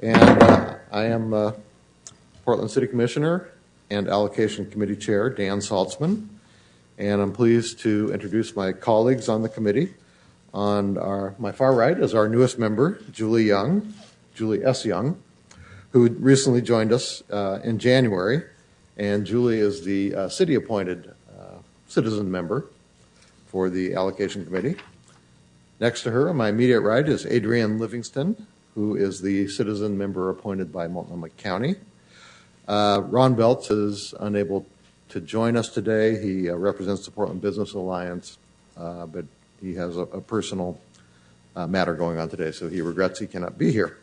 And I am Portland City Commissioner and Allocation Committee Chair Dan Saltzman, and I'm pleased to introduce my colleagues on the committee. On my far right is our newest member, Julie S. Young, who recently joined us in January, and Julie is the city-appointed citizen member for the Allocation Committee. Next to her, on my immediate right, is Adrienne Livingston, who is the citizen member appointed by Multnomah County. Ron Belts is unable to join us today. He represents the Portland Business Alliance, but he has a personal matter going on today, so he regrets he cannot be here.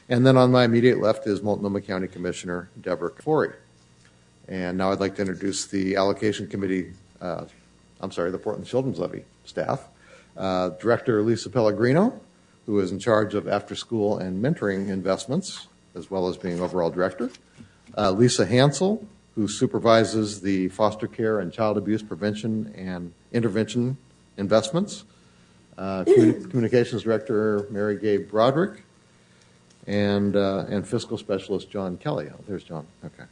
And then on my immediate left is Multnomah County Commissioner Deborah Kafori. And now I'd like to introduce the Allocation Committee, the Portland Children's Levy staff. Director Lisa Pellegrino, who is in charge of after-school and mentoring investments, as well as being overall director. Lisa Hansel, who supervises the foster care and child abuse prevention and intervention investments. Communications Director Mary Gay Broderick, and Fiscal Specialist John Kelly. Oh, there's John. Okay.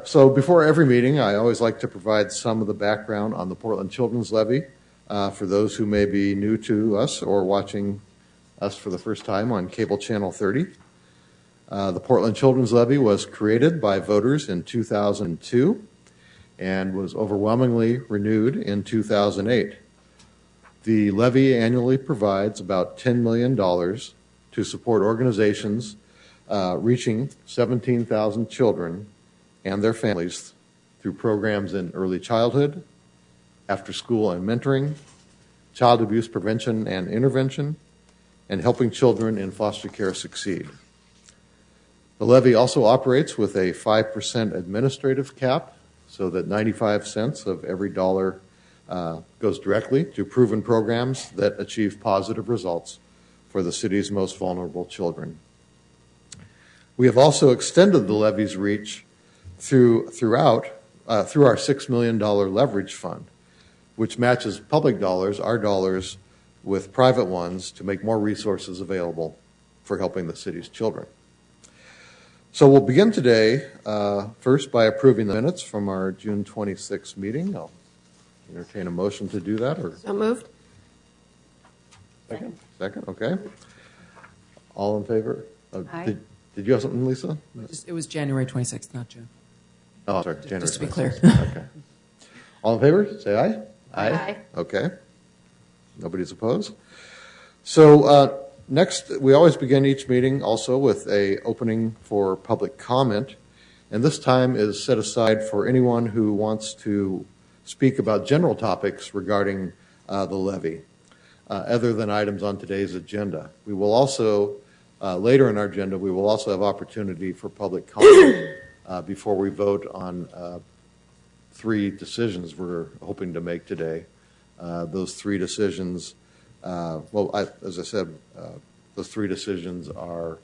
So before every meeting, I always like to provide some of the background on the Portland Children's Levy for those who may be new to us or watching us for the first time on Cable Channel 30. The Portland Children's Levy was created by voters in 2002 and was overwhelmingly renewed in 2008. The levy annually provides about $10 million to support organizations reaching 17,000 children and their families through programs in early childhood, after school and mentoring, child abuse prevention and intervention, and helping children in foster care succeed. The levy also operates with a 5% administrative cap, so that 95 cents of every dollar goes directly to proven programs that achieve positive results for the city's most vulnerable children. We have also extended the levy's reach through our $6 million leverage fund, which matches public dollars, our dollars, with private ones to make more resources available for helping the city's children. So we'll begin today first by approving the minutes from our June 26th meeting. I'll entertain a motion to do that. Or so moved. Second, okay. All in favor? Aye. Did you have something, Lisa? It was January 26th, not June. Oh, sorry, January. Just to be clear. Okay. All in favor? Say aye. Aye. Okay. Nobody's opposed. So next, we always begin each meeting also with a opening for public comment, and this time is set aside for anyone who wants to speak about general topics regarding the levy, other than items on today's agenda. We will also, later in our agenda, we will also have opportunity for public comment before we vote on 3 decisions we're hoping to make today. Those 3 decisions, as I said, those 3 decisions are,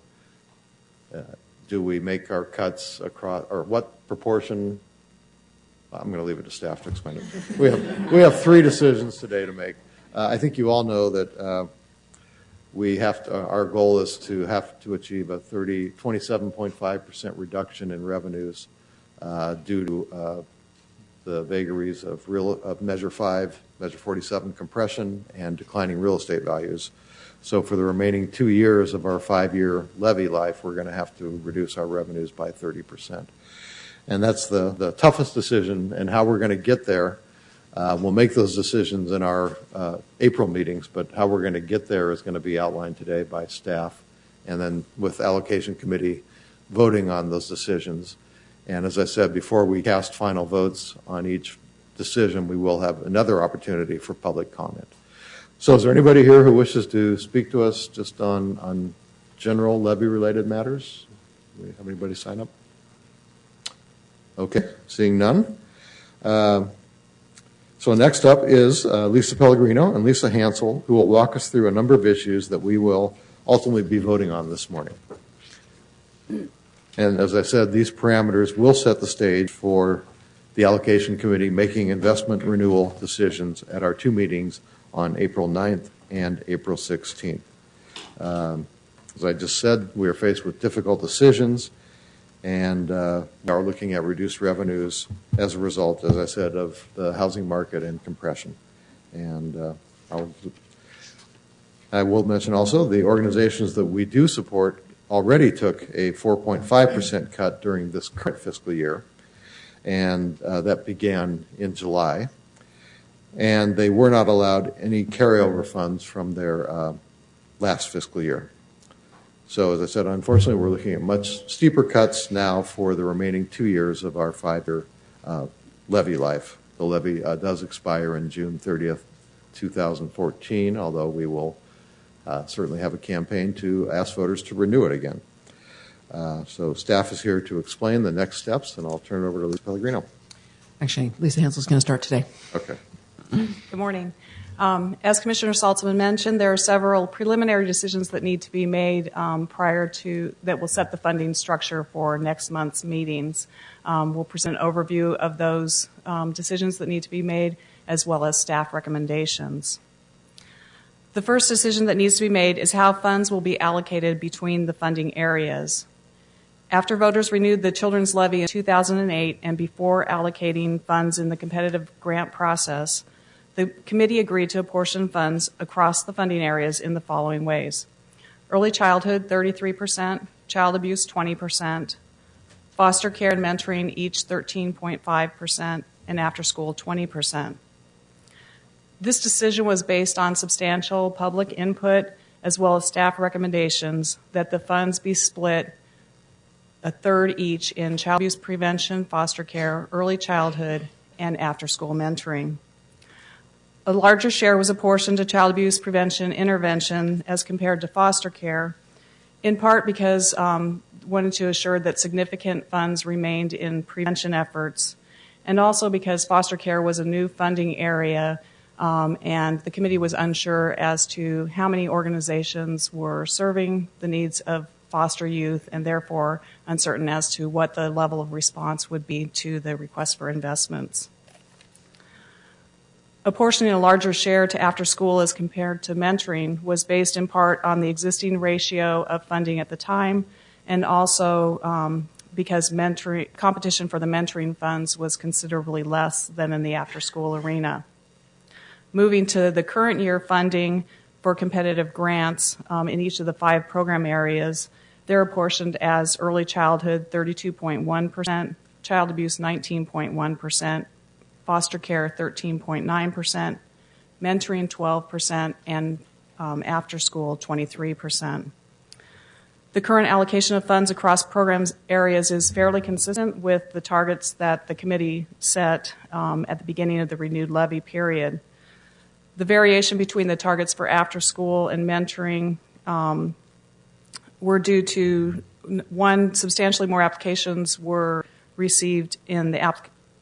do we make our cuts across, or what proportion? I'm going to leave it to staff to explain it. We have 3 decisions today to make. I think you all know that we have to, our goal is to have to achieve a 27.5% reduction in revenues due to the vagaries of Measure 5, Measure 47 compression, and declining real estate values. So for the remaining 2 years of our 5-year levy life, we're going to have to reduce our revenues by 30%. And that's the toughest decision, and how we're going to get there. We'll make those decisions in our April meetings, but how we're going to get there is going to be outlined today by staff, and then with Allocation Committee voting on those decisions. And as I said, before we cast final votes on each decision, we will have another opportunity for public comment. So is there anybody here who wishes to speak to us just on general levy-related matters? Do we have anybody sign up? Okay, seeing none. So next up is Lisa Pellegrino and Lisa Hansel, who will walk us through a number of issues that we will ultimately be voting on this morning. And as I said, these parameters will set the stage for the Allocation Committee making investment renewal decisions at our 2 meetings on April 9th and April 16th. As I just said, we are faced with difficult decisions, and we are looking at reduced revenues as a result, as I said, of the housing market and compression. And I will mention also the organizations that we do support already took a 4.5% cut during this current fiscal year, and that began in July. And they were not allowed any carryover funds from their last fiscal year. So as I said, unfortunately, we're looking at much steeper cuts now for the remaining 2 years of our 5-year levy life. The levy does expire in June 30th, 2014, although we will certainly have a campaign to ask voters to renew it again. So staff is here to explain the next steps, and I'll turn it over to Lisa Pellegrino. Actually, Lisa Hansel's going to start today. Okay. Good morning. As Commissioner Saltzman mentioned, there are several preliminary decisions that need to be made that will set the funding structure for next month's meetings. We'll present an overview of those decisions that need to be made, as well as staff recommendations. The first decision that needs to be made is how funds will be allocated between the funding areas. After voters renewed the children's levy in 2008 and before allocating funds in the competitive grant process, the committee agreed to apportion funds across the funding areas in the following ways. Early childhood, 33%, child abuse, 20%, foster care and mentoring, each 13.5%, and after school, 20%. This decision was based on substantial public input as well as staff recommendations that the funds be split a third each in child abuse prevention, foster care, early childhood, and after school mentoring. A larger share was apportioned to child abuse prevention intervention as compared to foster care, in part because wanted to assure that significant funds remained in prevention efforts, and also because foster care was a new funding area, and the committee was unsure as to how many organizations were serving the needs of foster youth, and therefore uncertain as to what the level of response would be to the request for investments. Apportioning a larger share to after school as compared to mentoring was based in part on the existing ratio of funding at the time, and also because competition for the mentoring funds was considerably less than in the after school arena. Moving to the current year funding for competitive grants in each of the 5 program areas, they're apportioned as early childhood 32.1%, child abuse 19.1%, foster care 13.9%, mentoring 12%, and after school 23%. The current allocation of funds across programs areas is fairly consistent with the targets that the committee set at the beginning of the renewed levy period. The variation between the targets for after school and mentoring were due to, one, substantially more applications were received in the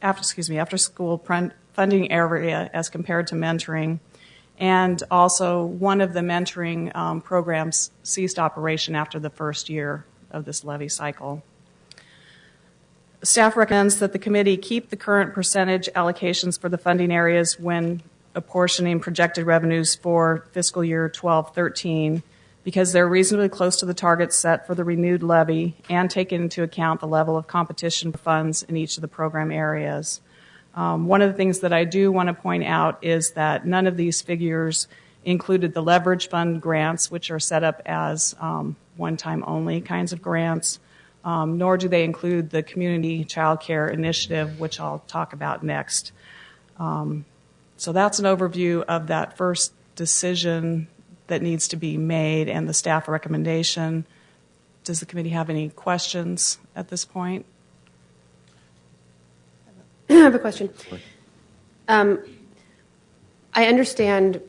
after school funding area as compared to mentoring, and also one of the mentoring programs ceased operation after the first year of this levy cycle. Staff recommends that the committee keep the current percentage allocations for the funding areas when apportioning projected revenues for fiscal year 12-13 because they're reasonably close to the targets set for the renewed levy and take into account the level of competition for funds in each of the program areas. One of the things that I do want to point out is that none of these figures included the leverage fund grants, which are set up as one-time only kinds of grants, nor do they include the community child care initiative, which I'll talk about next. So that's an overview of that first decision that needs to be made and the staff recommendation. Does the committee have any questions at this point? I have a question. I understand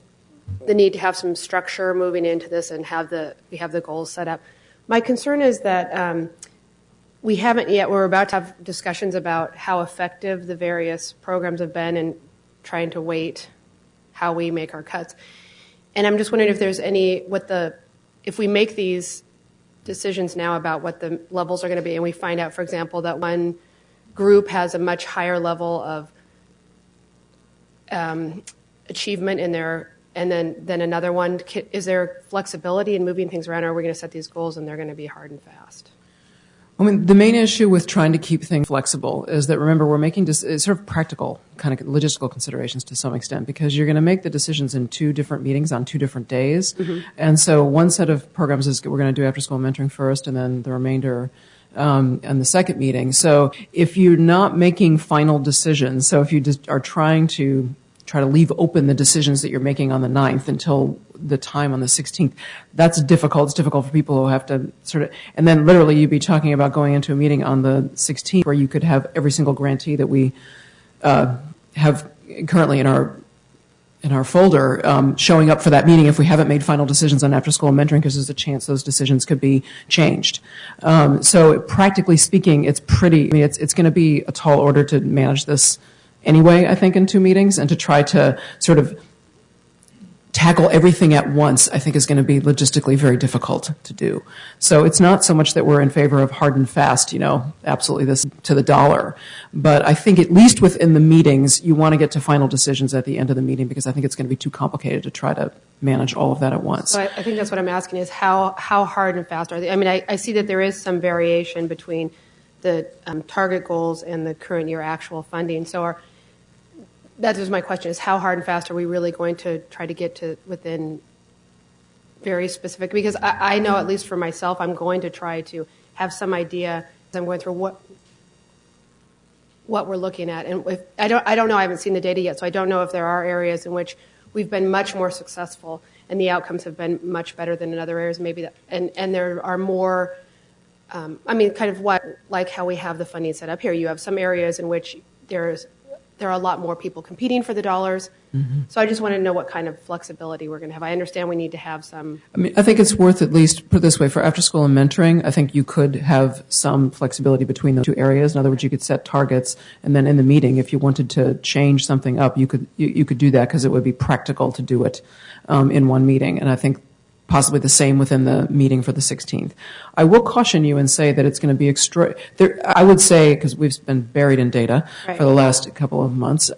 the need to have some structure moving into this and we have the goals set up. My concern is that we haven't yet. We're about to have discussions about how effective the various programs have been and trying to weight how we make our cuts. And I'm just wondering if there's if we make these decisions now about what the levels are going to be, and we find out, for example, that one group has a much higher level of achievement in their and then another one. Is there flexibility in moving things around, or are we going to set these goals and they're going to be hard and fast? I mean, the main issue with trying to keep things flexible is that, remember, we're making sort of practical, kind of logistical considerations to some extent, because you're going to make the decisions in 2 different meetings on 2 different days. And so one set of programs is we're going to do after school mentoring first, and then the remainder and the second meeting. So if you're not making final decisions, so if you just are trying to leave open the decisions that you're making on the 9th until the time on the 16th, that's difficult. It's difficult for people who have to sort of, and then literally you'd be talking about going into a meeting on the 16th where you could have every single grantee that we have currently in our folder showing up for that meeting if we haven't made final decisions on after school mentoring, because there's a chance those decisions could be changed. So practically speaking, it's going to be a tall order to manage this anyway, I think, in 2 meetings, and to try to sort of tackle everything at once, I think, is going to be logistically very difficult to do. So it's not so much that we're in favor of hard and fast, absolutely this to the dollar. But I think at least within the meetings, you want to get to final decisions at the end of the meeting, because I think it's going to be too complicated to try to manage all of that at once. So I think that's what I'm asking is how hard and fast are they? I mean, I see that there is some variation between the target goals and the current year actual funding. So that was my question, is how hard and fast are we really going to try to get to within very specific? Because I know, at least for myself, I'm going to try to have some idea as I'm going through what we're looking at. And if, I don't know, I haven't seen the data yet, so I don't know if there are areas in which we've been much more successful and the outcomes have been much better than in other areas, maybe and there are more, kind of like how we have the funding set up here. You have some areas in which there are a lot more people competing for the dollars. So I just want to know what kind of flexibility we're going to have. I understand we need to have some. I think it's worth, at least put it this way, for after school and mentoring, I think you could have some flexibility between those 2 areas. In other words, you could set targets, and then in the meeting, if you wanted to change something up, you could do that, because it would be practical to do it in one meeting. And I think possibly the same within the meeting for the 16th. I will caution you and say that it's going to be I would say, because we've been buried in data for the last couple of months,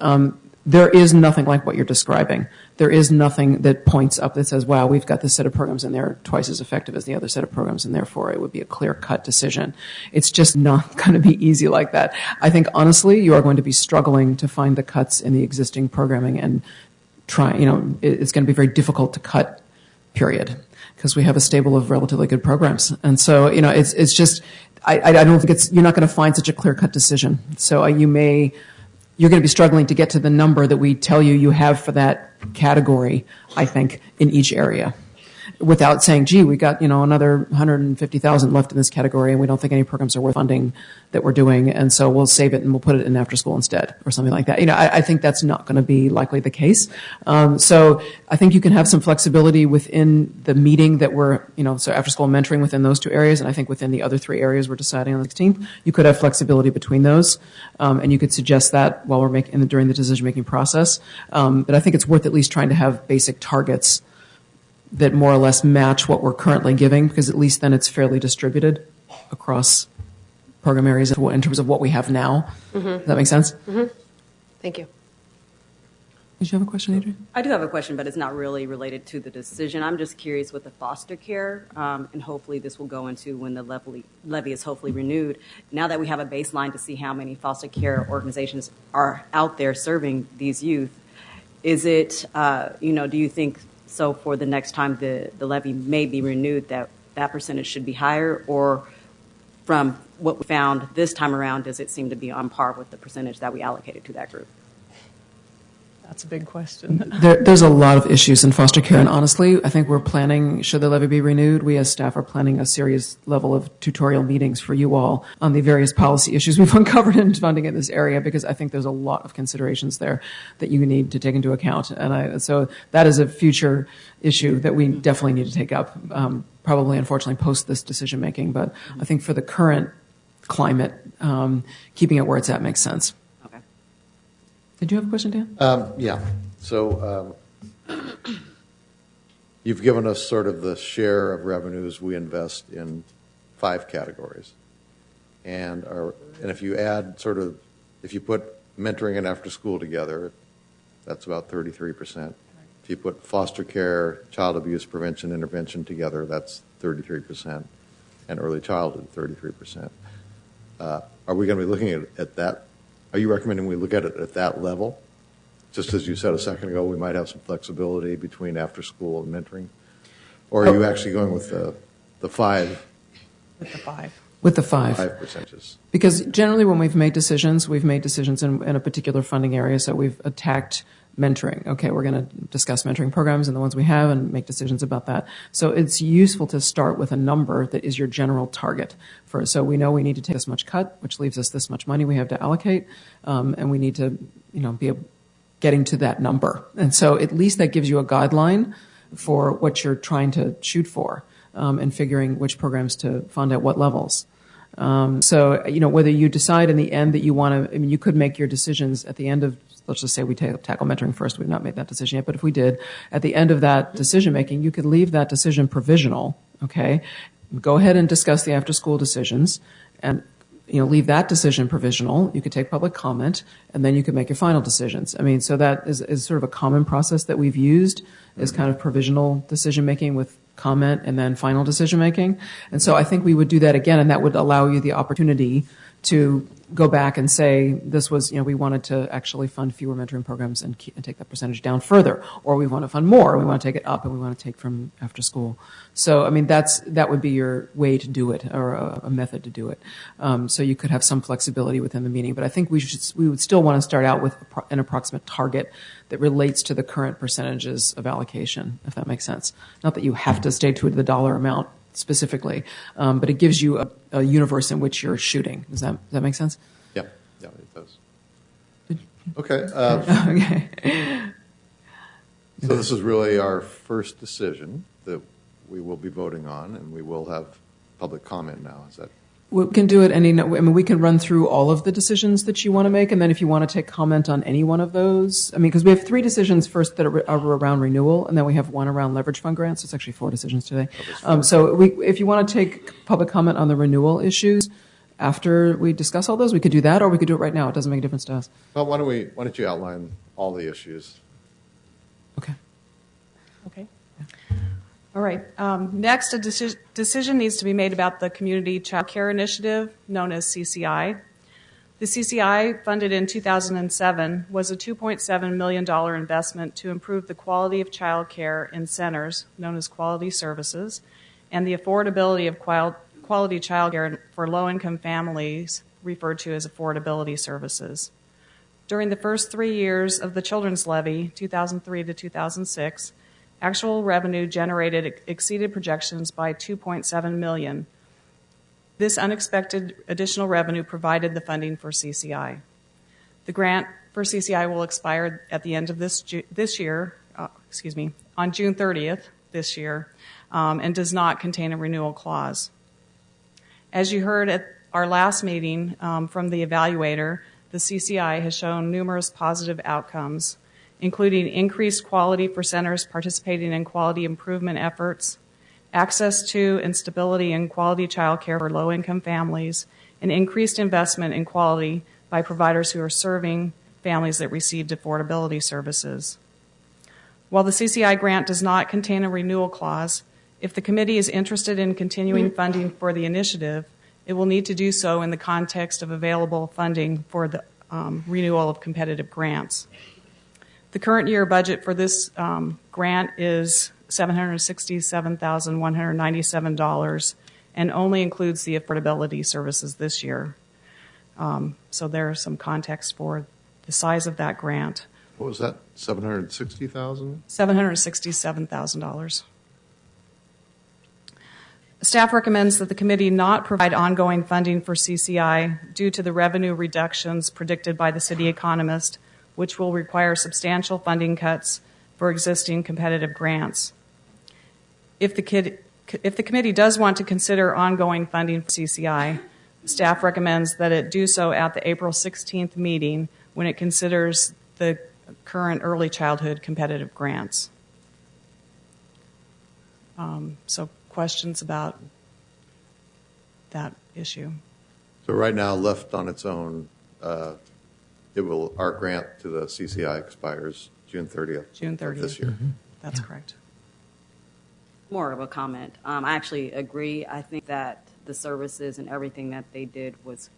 there is nothing like what you're describing. There is nothing that points up that says, wow, we've got this set of programs and they're twice as effective as the other set of programs, and therefore it would be a clear-cut decision. It's just not going to be easy like that. I think, honestly, you are going to be struggling to find the cuts in the existing programming, and it's going to be very difficult to cut, period, because we have a stable of relatively good programs. And so, it's just, I don't think you're not going to find such a clear-cut decision. So you're going to be struggling to get to the number that we tell you have for that category, I think, in each area, without saying, gee, we got, another 150,000 left in this category, and we don't think any programs are worth funding that we're doing, and so we'll save it and we'll put it in after school instead, or something like that. I think that's not going to be likely the case. So I think you can have some flexibility within the meeting that we're, so after school mentoring within those 2 areas, and I think within the other 3 areas we're deciding on the 16th, you could have flexibility between those, and you could suggest that while we're during the decision-making process. But I think it's worth at least trying to have basic targets that more or less match what we're currently giving, because at least then it's fairly distributed across program areas in terms of what we have now. Does that make sense? Thank you. Did you have a question, Adrian? I do have a question, but it's not really related to the decision. I'm just curious with the foster care, and hopefully this will go into when the levy is hopefully renewed. Now that we have a baseline to see how many foster care organizations are out there serving these youth, is it, do you think so for the next time the levy may be renewed that percentage should be higher, or from what we found this time around, does it seem to be on par with the percentage that we allocated to that group? That's a big question. There's a lot of issues in foster care, and honestly, I think we're planning, should the levy be renewed, we as staff are planning a serious level of tutorial meetings for you all on the various policy issues we've uncovered in funding in this area, because I think there's a lot of considerations there that you need to take into account. And so that is a future issue that we definitely need to take up, probably, unfortunately, post this decision making. But I think for the current climate, keeping it where it's at makes sense. Did you have a question, Dan? Yeah. So you've given us sort of the share of revenues we invest in 5 categories. And if you add if you put mentoring and after school together, that's about 33%. if you put foster care, child abuse prevention, intervention together, that's 33%, and early childhood, 33%. Are we going to be looking at that? Are you recommending we look at it at that level? Just as you said a second ago, we might have some flexibility between after school and mentoring? Or are you actually going with the 5? With the 5. With the 5. 5 percentages. Because generally when we've made decisions in a particular funding area, so we've attacked mentoring. Okay, we're going to discuss mentoring programs and the ones we have and make decisions about that. So it's useful to start with a number that is your general target. So we know we need to take this much cut, which leaves us this much money we have to allocate, and we need to be getting to that number. And so at least that gives you a guideline for what you're trying to shoot for, and figuring which programs to fund at what levels. So, whether you decide in the end that you want to, you could make your decisions at the end of, let's just say we tackle mentoring first. We've not made that decision yet, but if we did, at the end of that decision making, you could leave that decision provisional, okay? Go ahead and discuss the after-school decisions and, leave that decision provisional. You could take public comment, and then you could make your final decisions. So that is sort of a common process that we've used, is kind of provisional decision making with comment and then final decision making. And so I think we would do that again, and that would allow you the opportunity to go back and say, this was, we wanted to actually fund fewer mentoring programs and take that percentage down further, or we want to fund more, or we want to take it up, and we want to take from after school. So, that would be your way to do it, or a method to do it. So you could have some flexibility within the meeting, but I think we would still want to start out with an approximate target that relates to the current percentages of allocation, if that makes sense. Not that you have to stay to the dollar amount specifically, but it gives you a universe in which you're shooting. Does that make sense? Yeah, it does. Okay. Okay. So this is really our first decision that we will be voting on, and we will have public comment now. Is that? We can do it we can run through all of the decisions that you want to make, and then if you want to take comment on any one of those, because we have 3 decisions first that are around renewal, and then we have 1 around leverage fund grants. So it's actually 4 decisions today. So if you want to take public comment on the renewal issues after we discuss all those, we could do that, or we could do it right now. It doesn't make a difference to us. Well, why don't you outline all the issues? Okay. All right. Next, a decision needs to be made about the Community Child Care Initiative, known as CCI. The CCI, funded in 2007, was a $2.7 million investment to improve the quality of child care in centers, known as quality services, and the affordability of quality child care for low-income families, referred to as affordability services. During the first 3 years of the Children's Levy, 2003 to 2006, actual revenue generated exceeded projections by $2.7 million. This unexpected additional revenue provided the funding for CCI. The grant for CCI will expire at the end of this year, on June 30th this year, and does not contain a renewal clause. As you heard at our last meeting from the evaluator, the CCI has shown numerous positive outcomes, including increased quality for centers participating in quality improvement efforts, access to and stability in quality child care for low-income families, and increased investment in quality by providers who are serving families that received affordability services. While the CCI grant does not contain a renewal clause, if the committee is interested in continuing funding for the initiative, it will need to do so in the context of available funding for the renewal of competitive grants. The current year budget for this grant is $767,197 and only includes the affordability services this year. So there's some context for the size of that grant. What was that, 760,000? $767,000. Staff recommends that the committee not provide ongoing funding for CCI due to the revenue reductions predicted by the city economist, which will require substantial funding cuts for existing competitive grants. If the committee does want to consider ongoing funding for CCI, staff recommends that it do so at the April 16th meeting when it considers the current early childhood competitive grants. So questions about that issue? So right now, left on its own, our grant to the CCI expires June 30th. June of 30th. this year. That's correct. More of a comment. I actually agree. I think that the services and everything that they did was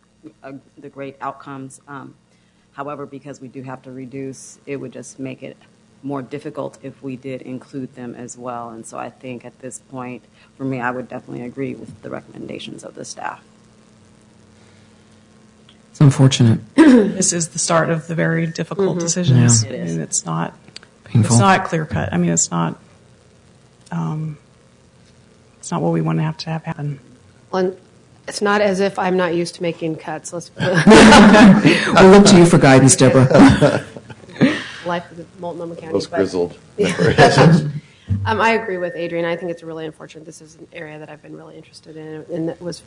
the great outcomes. However, because we do have to reduce, it would just make it more difficult if we did include them as well. And so I think at this point, for me, I would definitely agree with the recommendations of the staff. It's unfortunate. This is the start of the very difficult decisions. Yeah. It is. And it's not Painful. It's not clear cut. I mean, it's not what we want to have happen. Well, it's not as if I'm not used to making cuts. Let's I look to you for guidance, Deborah. life of Multnomah County. Those but- grizzled. I agree with Adrian. I think it's really unfortunate. This is an area that I've been really interested in, and it was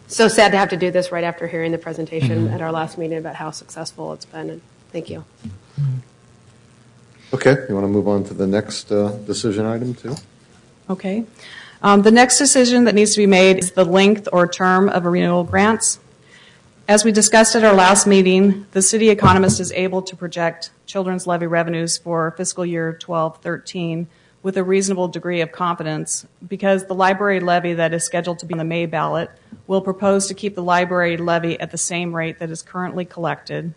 so sad to have to do this right after hearing the presentation at our last meeting about how successful it's been. And thank you. Okay, you want to move on to the next decision item, too? Okay. The next decision that needs to be made is the length or term of a renewal grants. As we discussed at our last meeting, the city economist is able to project children's levy revenues for fiscal year 12-13 with a reasonable degree of confidence because the library levy that is scheduled to be on the May ballot will propose to keep the library levy at the same rate that is currently collected,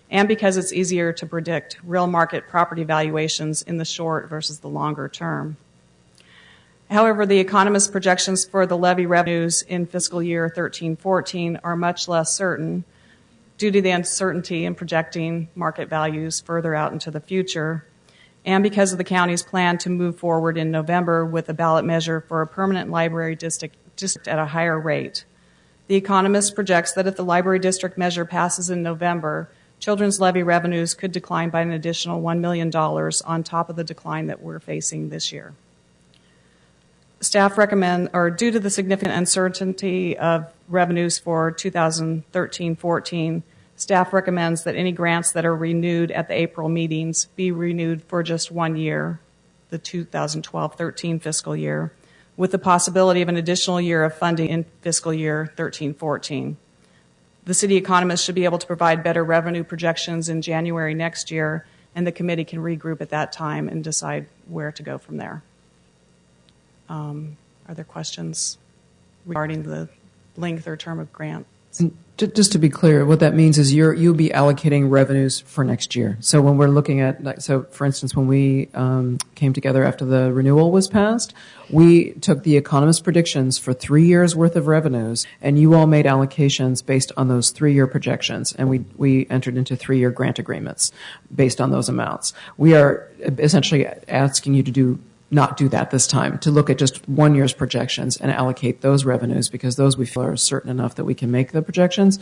and because it's easier to predict real market property valuations in the short versus the longer term. However, the economist's projections for the levy revenues in fiscal year 13-14 are much less certain due to the uncertainty in projecting market values further out into the future, and because of the county's plan to move forward in November with a ballot measure for a permanent library district at a higher rate. The economist projects that if the library district measure passes in November, children's levy revenues could decline by an additional $1 million on top of the decline that we're facing this year. Staff recommend, or due to the significant uncertainty of revenues for 2013-14, staff recommends that any grants that are renewed at the April meetings be renewed for just 1 year, the 2012-13 fiscal year, with the possibility of an additional year of funding in fiscal year 13-14. The city economist should be able to provide better revenue projections in January next year, and the committee can regroup at that time and decide where to go from there. Are there questions regarding the length or term of grants? Just to be clear, what that means is you'll be allocating revenues for next year. So when we're looking at, so for instance, when we came together after the renewal was passed, we took the economist predictions for 3 years worth of revenues, and you all made allocations based on those 3-year projections, and we entered into 3-year grant agreements based on those amounts. We are essentially asking you to not do that this time, to look at just 1 year's projections and allocate those revenues because those we feel are certain enough that we can make the projections.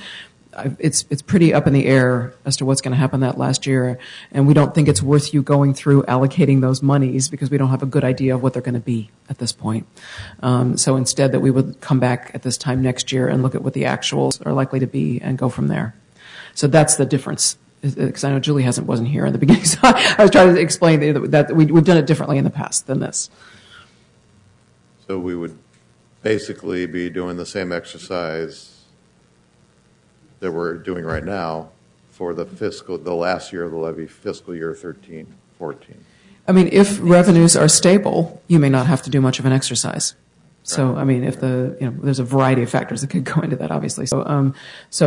It's pretty up in the air as to what's going to happen that last year, and we don't think it's worth you going through allocating those monies because we don't have a good idea of what they're going to be at this point. So instead that we would come back at this time next year and look at what the actuals are likely to be and go from there. So that's the difference. Because I know Julie wasn't here in the beginning, so I was trying to explain that we've done it differently in the past than this. So we would basically be doing the same exercise that we're doing right now for the last year of the levy, fiscal year 13-14. I mean, if revenues are stable, you may not have to do much of an exercise. So, I mean, if there's a variety of factors that could go into that, obviously. So,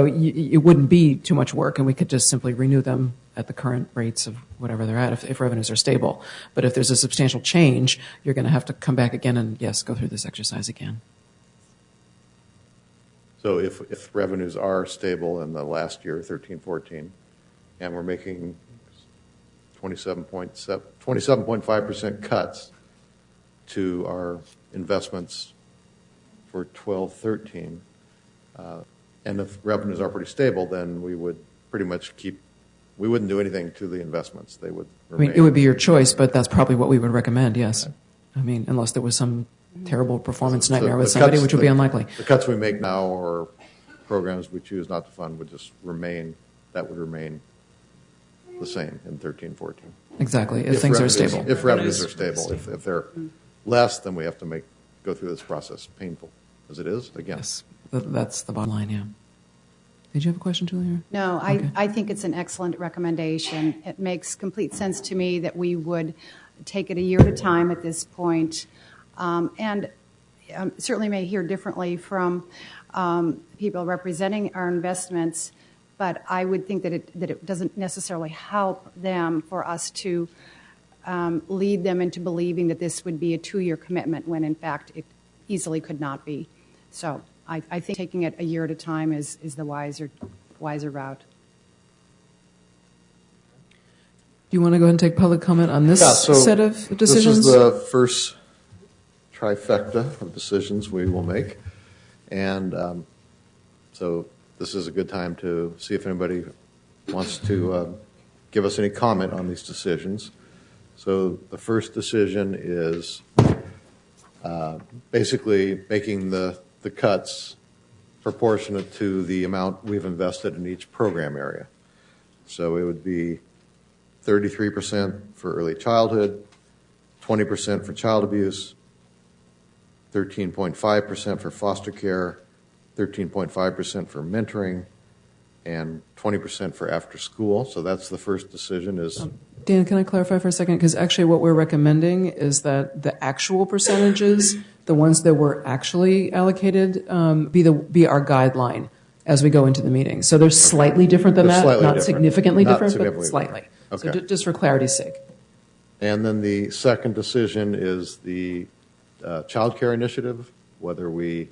it wouldn't be too much work, and we could just simply renew them at the current rates of whatever they're at if revenues are stable. But if there's a substantial change, you're going to have to come back again and, yes, go through this exercise again. So if revenues are stable in the last year, 13-14, and we're making 27.5% cuts to our investments for 12-13, and if revenues are pretty stable, then we would pretty much we wouldn't do anything to the investments. They would remain. I mean, it would be your choice, but that's probably what we would recommend, yes. I mean, unless there was some terrible performance nightmare with somebody, which would be unlikely. The cuts we make now or programs we choose not to fund would just remain, that would remain the same in 13-14. Exactly, if things are stable. If revenues are stable. If they're less, then we have to go through this process, painful as it is, again. Yes, that's the bottom line, yeah. Did you have a question, Julia? No, Okay. I think it's an excellent recommendation. It makes complete sense to me that we would take it a year at a time at this point. And certainly may hear differently from people representing our investments, but I would think that it doesn't necessarily help them for us to lead them into believing that this would be a 2-year commitment when in fact it easily could not be. So I think taking it a year at a time is the wiser route. Do you want to go ahead and take public comment on this set of decisions? This is the first trifecta of decisions we will make. And so this is a good time to see if anybody wants to give us any comment on these decisions. So the first decision is basically making the cuts proportionate to the amount we've invested in each program area. So it would be 33% for early childhood, 20% for child abuse, 13.5% for foster care, 13.5% for mentoring, and 20% for after school. So that's the first decision is... Dan, can I clarify for a second? Because actually what we're recommending is that the actual percentages, the ones that were actually allocated, be our guideline as we go into the meeting. So they're slightly different than that, not significantly different, but slightly. Okay. So just for clarity's sake. And then the second decision is the child care initiative, whether we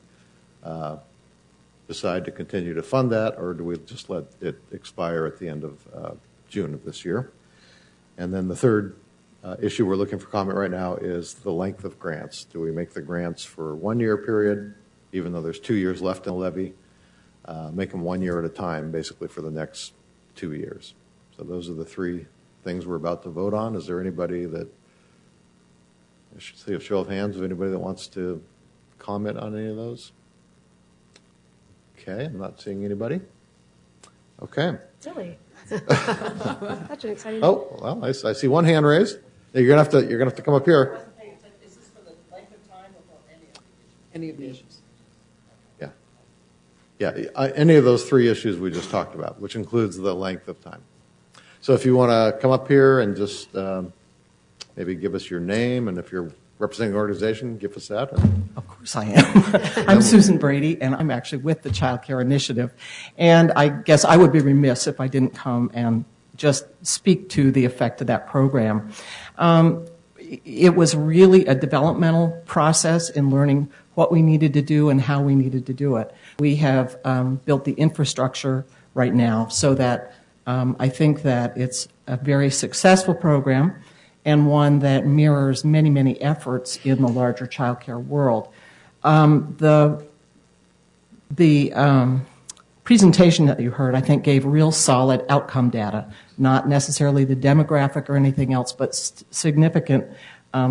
decide to continue to fund that or do we just let it expire at the end of June of this year. And then the third issue we're looking for comment right now is the length of grants. Do we make the grants for 1 year period, even though there's 2 years left in the levy, make them 1 year at a time, basically for the next 2 years. So those are the three things we're about to vote on. Is there anybody that, I should see a show of hands of anybody that wants to comment on any of those? Okay, I'm not seeing anybody. Okay. Silly. Such an exciting. Oh, well, I see one hand raised. You're gonna have to come up here. Is this for the length of time or for any of the Any of the issues. Yeah, any of those three issues we just talked about, which includes the length of time. So if you want to come up here and just maybe give us your name, and if you're representing an organization, give us that. Of course I am. I'm Susan Brady, and I'm actually with the Child Care Initiative. And I guess I would be remiss if I didn't come and just speak to the effect of that program. It was really a developmental process in learning what we needed to do and how we needed to do it. We have built the infrastructure right now so that I think that it's a very successful program and one that mirrors many, many efforts in the larger child care world. The presentation that you heard, I think, gave real solid outcome data, not necessarily the demographic or anything else, but significant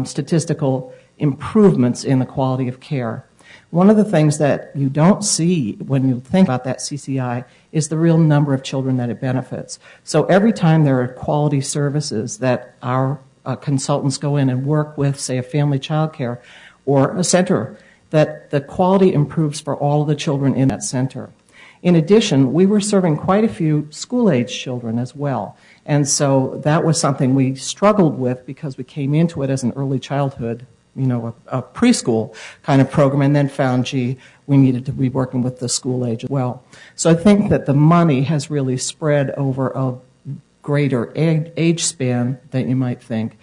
statistical improvements in the quality of care. One of the things that you don't see when you think about that CCI is the real number of children that it benefits. So every time there are quality services that our consultants go in and work with, say, a family child care or a center, that the quality improves for all of the children in that center. In addition, we were serving quite a few school-age children as well. And so that was something we struggled with because we came into it as an early childhood, a preschool kind of program, and then found, we needed to be working with the school age as well. So I think that the money has really spread over a greater age span than you might think.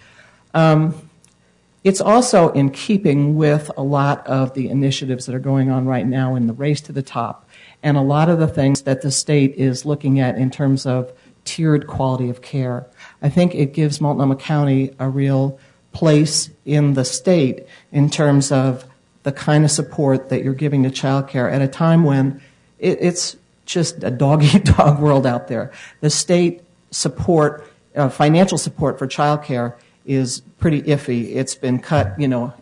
It's also in keeping with a lot of the initiatives that are going on right now in the race to the top, and a lot of the things that the state is looking at in terms of tiered quality of care. I think it gives Multnomah County a real place in the state in terms of the kind of support that you're giving to child care at a time when it's just a dog-eat-dog world out there. The state support, financial support for child care is pretty iffy. It's been cut,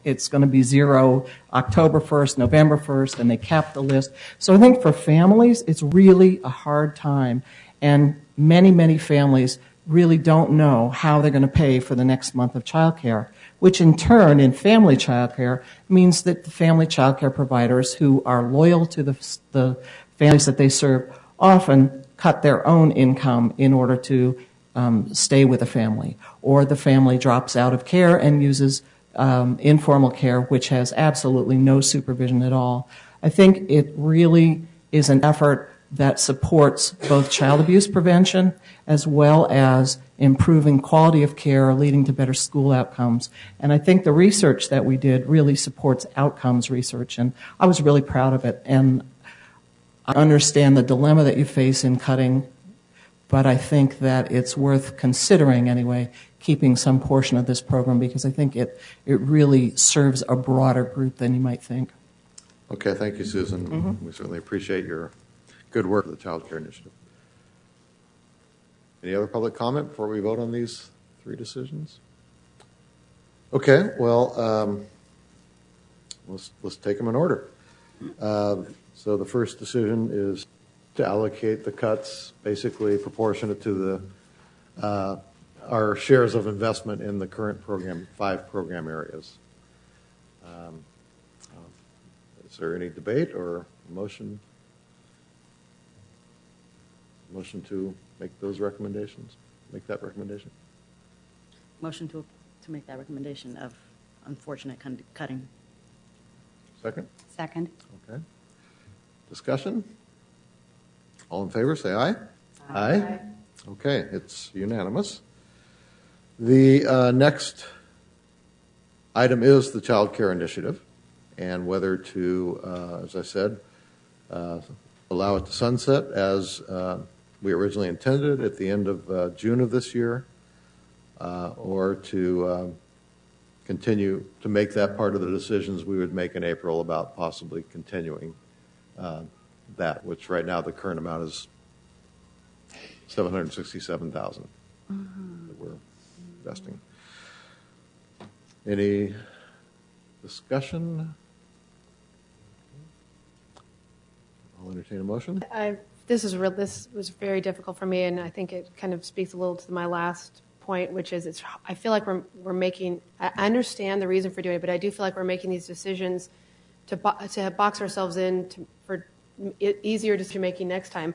it's going to be zero October 1st, November 1st, and they capped the list. So I think for families, it's really a hard time, and many, many families really don't know how they're going to pay for the next month of child care, which in turn, in family child care, means that the family child care providers who are loyal to the families that they serve often cut their own income in order to stay with a family, or the family drops out of care and uses informal care, which has absolutely no supervision at all. I think it really is an effort that supports both child abuse prevention as well as improving quality of care, leading to better school outcomes. And I think the research that we did really supports outcomes research, and I was really proud of it. And I understand the dilemma that you face in cutting, but I think that it's worth considering anyway, keeping some portion of this program, because I think it really serves a broader group than you might think. Okay, thank you, Susan. We certainly appreciate your good work with the Child Care Initiative. Any other public comment before we vote on these three decisions? Okay, well, let's take them in order. So the first decision is to allocate the cuts basically proportionate to our shares of investment in the current program, 5 program areas. Is there any debate or motion to make those recommendations? Make that recommendation? Motion to make that recommendation of unfortunate cutting. Second? Second. Okay. Discussion? All in favor, say aye. Aye. Okay, it's unanimous. The next item is the Child Care Initiative, and whether to, as I said, allow it to sunset as we originally intended at the end of June of this year, or to continue to make that part of the decisions we would make in April about possibly continuing that, which right now the current amount is $767,000 that we're investing. Any discussion? I'll entertain a motion. This was very difficult for me, and I think it kind of speaks a little to my last point, which is I feel like we're making. I understand the reason for doing it, but I do feel like we're making these decisions to box ourselves in for easier decision making next time.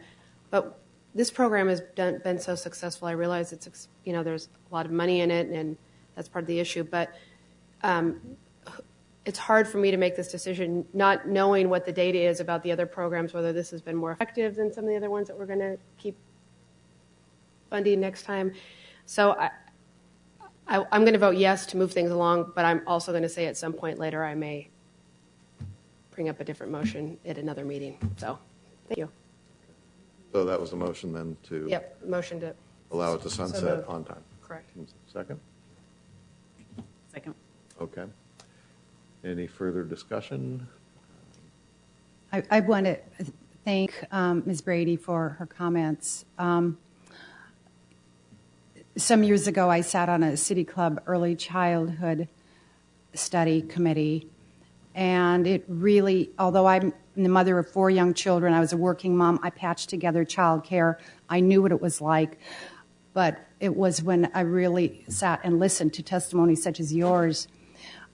But this program has been so successful. I realize there's a lot of money in it, and that's part of the issue. But it's hard for me to make this decision, not knowing what the data is about the other programs, whether this has been more effective than some of the other ones that we're going to keep funding next time. So I'm going to vote yes to move things along, but I'm also going to say at some point later I may bring up a different motion at another meeting. So thank you. So that was the motion then to Motion to allow it to sunset on time. Correct. Second? Second. Okay. Any further discussion? I want to thank Ms. Brady for her comments. Some years ago, I sat on a City Club early childhood study committee, and it really, although I'm the mother of 4 young children, I was a working mom, I patched together child care. I knew what it was like, but it was when I really sat and listened to testimonies such as yours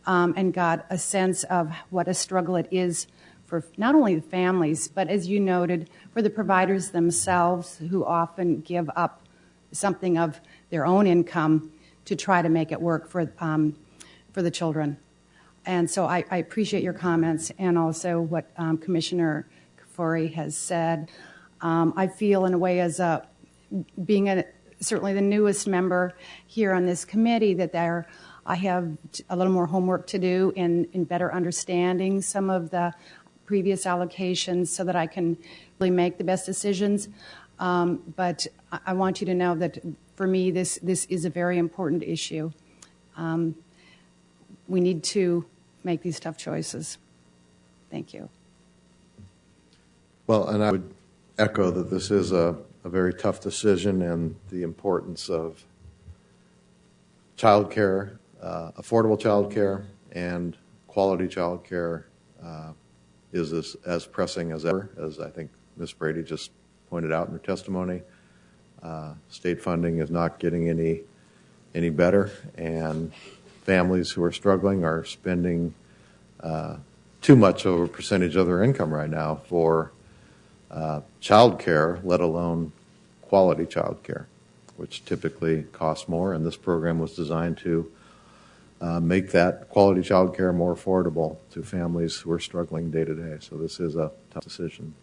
and got a sense of what a struggle it is for not only the families, but as you noted, for the providers themselves who often give up something of their own income to try to make it work for the children. And so I appreciate your comments and also what Commissioner Kafori has said. I feel in a way as being certainly the newest member here on this committee that I have a little more homework to do in better understanding some of the previous allocations so that I can really make the best decisions. But I want you to know that for me, this is a very important issue. We need to make these tough choices. Thank you. Well, and I would echo that this is a very tough decision, and the importance of child care, affordable child care, and quality child care is as pressing as ever, as I think Ms. Brady just pointed out in her testimony. State funding is not getting any better, and families who are struggling are spending too much of a percentage of their income right now for childcare, let alone quality childcare, which typically costs more. And this program was designed to make that quality childcare more affordable to families who are struggling day to day. So this is a tough decision.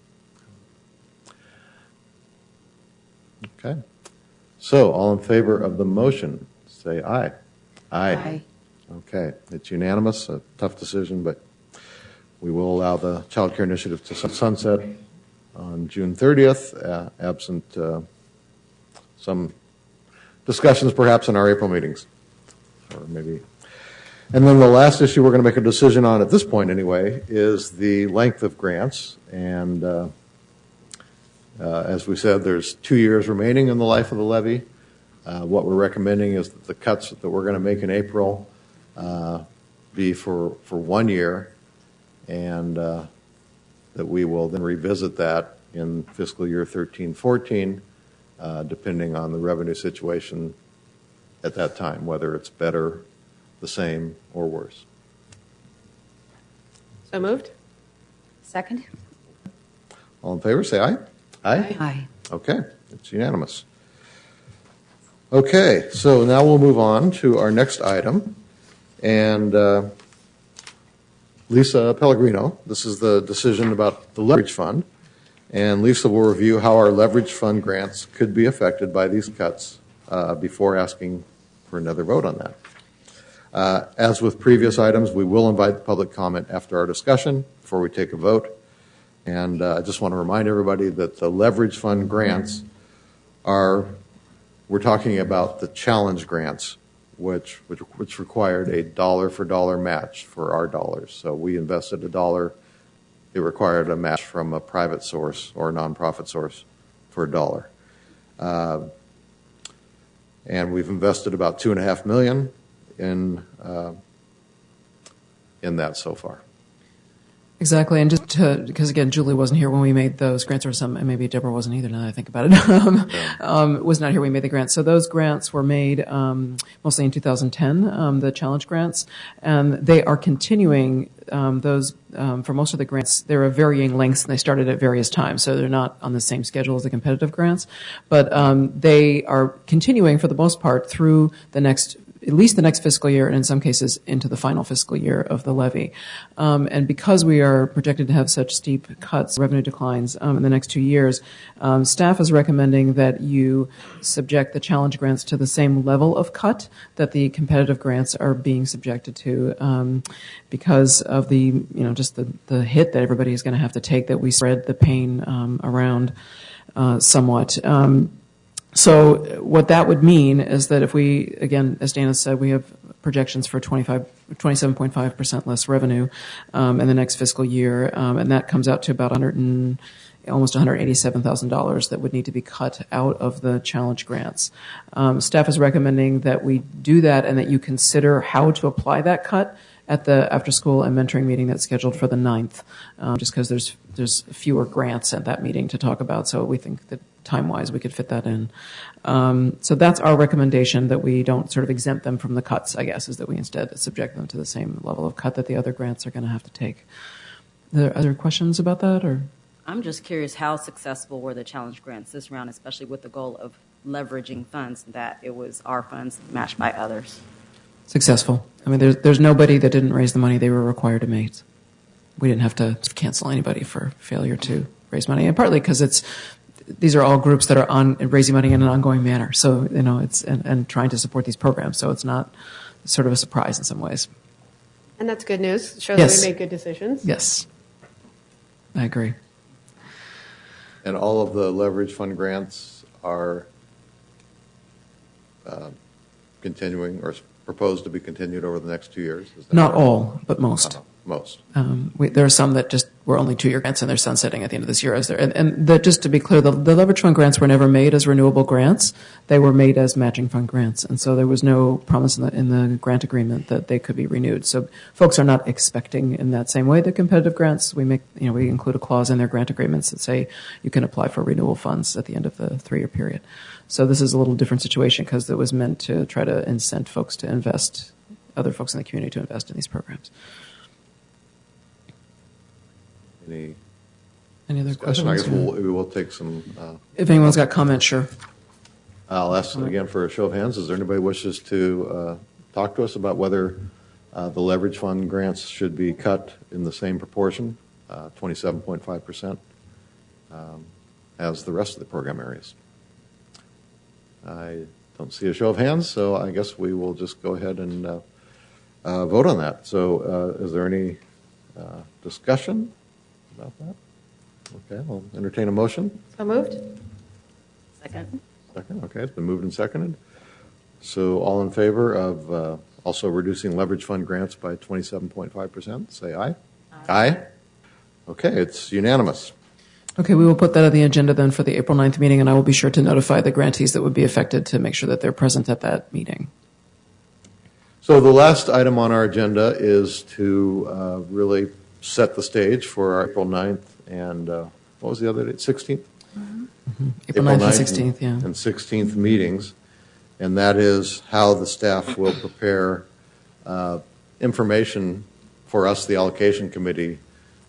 Okay. So all in favor of the motion, say aye. Aye. Okay. It's unanimous, a tough decision, but we will allow the Child Care Initiative to sunset on June 30th, absent some discussions perhaps in our April meetings. Or maybe. And then the last issue we're going to make a decision on at this point anyway is the length of grants. And as we said, there's 2 years remaining in the life of the levy. What we're recommending is that the cuts that we're going to make in April be for 1 year, and that we will then revisit that in fiscal year 13-14, depending on the revenue situation at that time, whether it's better, the same, or worse. So moved? Second? All in favor, say aye. Aye? Aye. Okay, it's unanimous. Okay, so now we'll move on to our next item. And Lisa Pellegrino, this is the decision about the leverage fund. And Lisa will review how our leverage fund grants could be affected by these cuts before asking for another vote on that. As with previous items, we will invite public comment after our discussion before we take a vote. And I just want to remind everybody that the leverage fund grants are, we're talking about the challenge grants, which required a dollar-for-dollar match for our dollars. So we invested $1. It required a match from a private source or a nonprofit source for $1. And we've invested about $2.5 million in that so far. Exactly, and just because again, Julie wasn't here when we made those grants, or and maybe Deborah wasn't either. Now that I think about it, was not here when we made the grants. So those grants were made mostly in 2010, the challenge grants, and they are continuing. Those for most of the grants, they're of varying lengths, and they started at various times, so they're not on the same schedule as the competitive grants, but they are continuing for the most part through at least the next fiscal year, and in some cases into the final fiscal year of the levy. And because we are projected to have such steep cuts, revenue declines in the next 2 years, staff is recommending that you subject the challenge grants to the same level of cut that the competitive grants are being subjected to, because of just the hit that everybody is going to have to take, that we spread the pain around somewhat. So what that would mean is that if we, again, as Dana said, we have projections for 27.5% less revenue in the next fiscal year, and that comes out to about almost $187,000 that would need to be cut out of the challenge grants. Staff is recommending that we do that and that you consider how to apply that cut at the after-school and mentoring meeting that's scheduled for the 9th, just because there's fewer grants at that meeting to talk about, so we think that time-wise we could fit that in. So that's our recommendation, that we don't sort of exempt them from the cuts, I guess, is that we instead subject them to the same level of cut that the other grants are going to have to take. Are there other questions about that, or? I'm just curious, how successful were the challenge grants this round, especially with the goal of leveraging funds, that it was our funds matched by others? Successful. I mean, there's nobody that didn't raise the money they were required to make. We didn't have to cancel anybody for failure to raise money, and partly because these are all groups that are on raising money in an ongoing manner. So it's and trying to support these programs. So it's not sort of a surprise in some ways. And that's good news. It shows Yes. that we made good decisions. Yes, I agree. And all of the leverage fund grants are continuing or proposed to be continued over the next 2 years? Is that Not right? all, but most. Most. There are some that just were only 2-year grants, and they're sunsetting at the end of this year. Just to be clear, the leverage fund grants were never made as renewable grants. They were made as matching fund grants, and so there was no promise in the grant agreement that they could be renewed. So folks are not expecting in that same way the competitive grants. We include a clause in their grant agreements that say you can apply for renewal funds at the end of the 3-year period. So this is a little different situation because it was meant to try to incent folks to invest, other folks in the community to invest in these programs. Any Any other discussion? questions? I guess we'll take some, If anyone's got comments, sure. I'll ask again for a show of hands. Is there anybody who wishes to talk to us about whether the leverage fund grants should be cut in the same proportion, 27.5%, as the rest of the program areas? I don't see a show of hands, so I guess we will just go ahead and vote on that. So is there any discussion about that? Okay, I'll entertain a motion. So moved? Second. Second, okay, it's been moved and seconded. So all in favor of also reducing leverage fund grants by 27.5%, say aye. Aye. Okay, it's unanimous. Okay, we will put that on the agenda then for the April 9th meeting, and I will be sure to notify the grantees that would be affected to make sure that they're present at that meeting. So the last item on our agenda is to really set the stage for our April 9th and what was the other date, 16th? April 9th and 16th, yeah. And 16th meetings, and that is how the staff will prepare information for us, the allocation committee,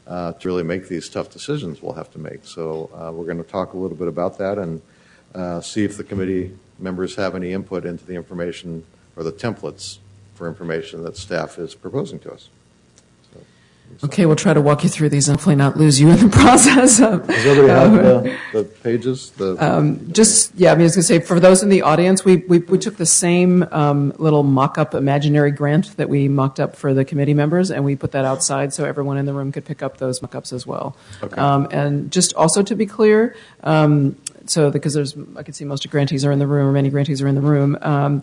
to really make these tough decisions we'll have to make. So we're going to talk a little bit about that and see if the committee members have any input into the information or the templates for information that staff is proposing to us. Okay, we'll try to walk you through these and hopefully not lose you in the process. Does everybody have the pages? I was going to say, for those in the audience, we took the same little mock-up imaginary grant that we mocked up for the committee members, and we put that outside so everyone in the room could pick up those mock-ups as well. Okay. And just also to be clear, because I can see most of grantees are in the room, or many grantees are in the room,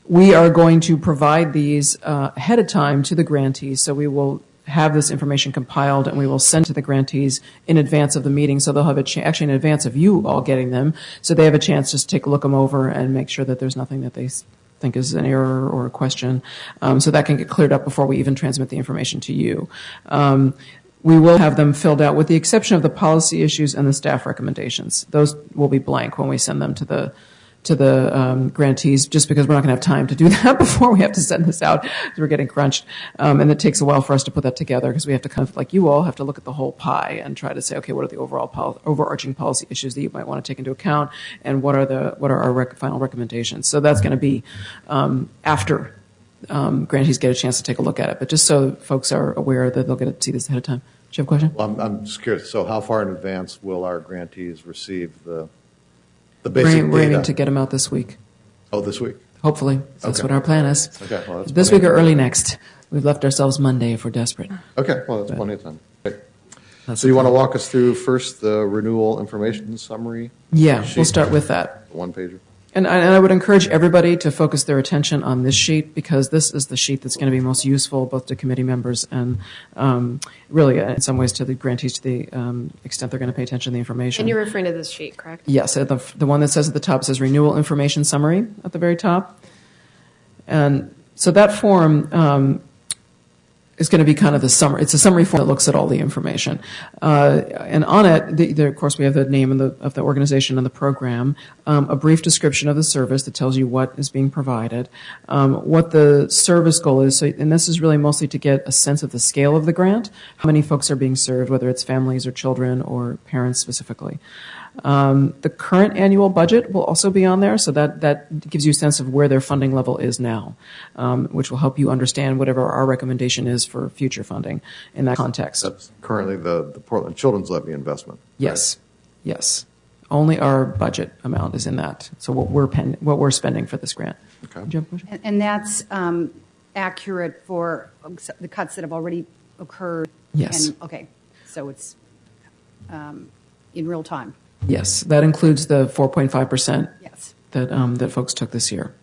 we are going to provide these ahead of time to the grantees, so we will have this information compiled and we will send to the grantees in advance of the meeting, so they'll have actually in advance of you all getting them, so they have a chance just to take a look them over and make sure that there's nothing that they think is an error or a question, so that can get cleared up before we even transmit the information to you. We will have them filled out with the exception of the policy issues and the staff recommendations. Those will be blank when we send them to the grantees, just because we're not going to have time to do that before we have to send this out, because we're getting crunched. And it takes a while for us to put that together, because we have to kind of, like you all, have to look at the whole pie and try to say, okay, what are the overarching policy issues that you might want to take into account, and what are our final recommendations. So that's going to be after grantees get a chance to take a look at it. But just so folks are aware that they'll get to see this ahead of time. Do you have a question? Well, I'm just curious. So how far in advance will our grantees receive the basic data? We're aiming to get them out this week. Oh, this week? Hopefully. That's Okay. what our plan is. Okay, well, that's This plenty week or of time. early next. We've left ourselves Monday if we're desperate. Okay, well, that's plenty of time. Great. That's So you want to walk us through first the renewal information summary? Yeah, sheet? we'll start with that. One pager. And I would encourage everybody to focus their attention on this sheet, because this is the sheet that's going to be most useful both to committee members and really in some ways to the grantees, to the extent they're going to pay attention to the information. And you're referring to this sheet, correct? Yes, the one that says at the top says renewal information summary at the very top. And so that form is going to be kind of the summary. It's a summary form that looks at all the information. And on it, of course, we have the name of the organization and the program, a brief description of the service that tells you what is being provided, what the service goal is. So, and this is really mostly to get a sense of the scale of the grant, how many folks are being served, whether it's families or children or parents specifically. The current annual budget will also be on there, so that gives you a sense of where their funding level is now, which will help you understand whatever our recommendation is for future funding in that context. That's currently the Portland Children's Levy investment. Yes, yes. Only our budget amount is in that. So what we're spending for this grant. Okay. Do you have a question? And that's accurate for the cuts that have already occurred? Yes. And, okay, so it's in real time? Yes, that includes the 4.5% Yes. that folks took this year.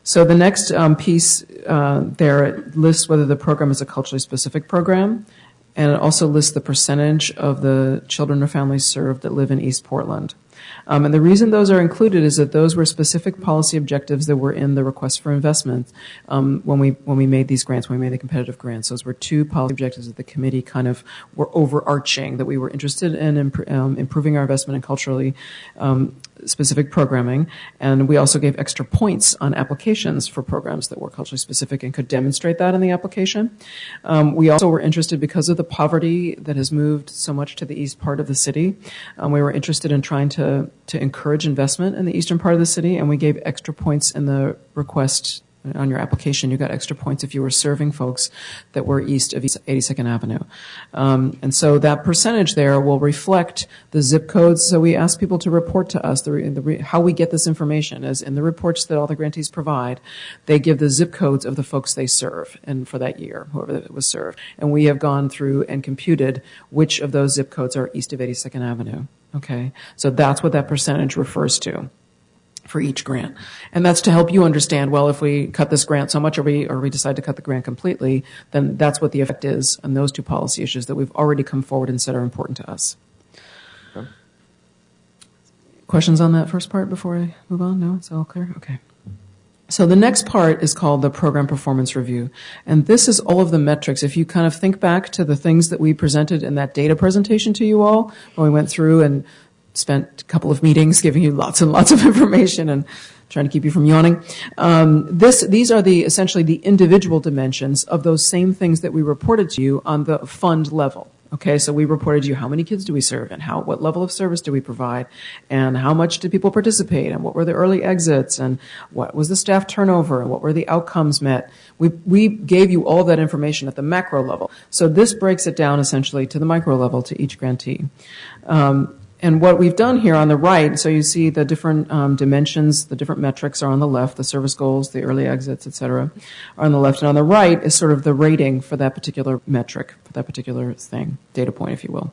So the next piece there, it lists whether the program is a culturally specific program, and it also lists the percentage of the children or families served that live in East Portland. And the reason those are included is that those were specific policy objectives that were in the request for investment when we made these grants, when we made the competitive grants. Those were two policy objectives that the committee kind of were overarching, that we were interested in improving our investment in culturally specific programming, and we also gave extra points on applications for programs that were culturally specific and could demonstrate that in the application. We also were interested, because of the poverty that has moved so much to the east part of the city, we were interested in trying to encourage investment in the eastern part of the city, and we gave extra points in the request. On your application, you got extra points if you were serving folks that were east of 82nd Avenue. And so that percentage there will reflect the zip codes. So we ask people to report to us how we get this information is in the reports that all the grantees provide. They give the zip codes of the folks they serve and for that year, whoever it was served. And we have gone through and computed which of those zip codes are east of 82nd Avenue. Okay, so that's what that percentage refers to for each grant. And that's to help you understand, well, if we cut this grant so much or we decide to cut the grant completely, then that's what the effect is on those two policy issues that we've already come forward and said are important to us. Okay. Questions on that first part before I move on? No? It's all clear? Okay. So the next part is called the program performance review. And this is all of the metrics. If you kind of think back to the things that we presented in that data presentation to you all, when we went through and spent a couple of meetings giving you lots and lots of information and trying to keep you from yawning. These are essentially the individual dimensions of those same things that we reported to you on the fund level. Okay, so we reported to you how many kids do we serve and what level of service do we provide and how much did people participate and what were the early exits and what was the staff turnover and what were the outcomes met. We gave you all that information at the macro level. So this breaks it down essentially to the micro level to each grantee. And what we've done here on the right, so you see the different dimensions, the different metrics are on the left, the service goals, the early exits, et cetera, are on the left. And on the right is sort of the rating for that particular metric, for that particular thing, data point, if you will.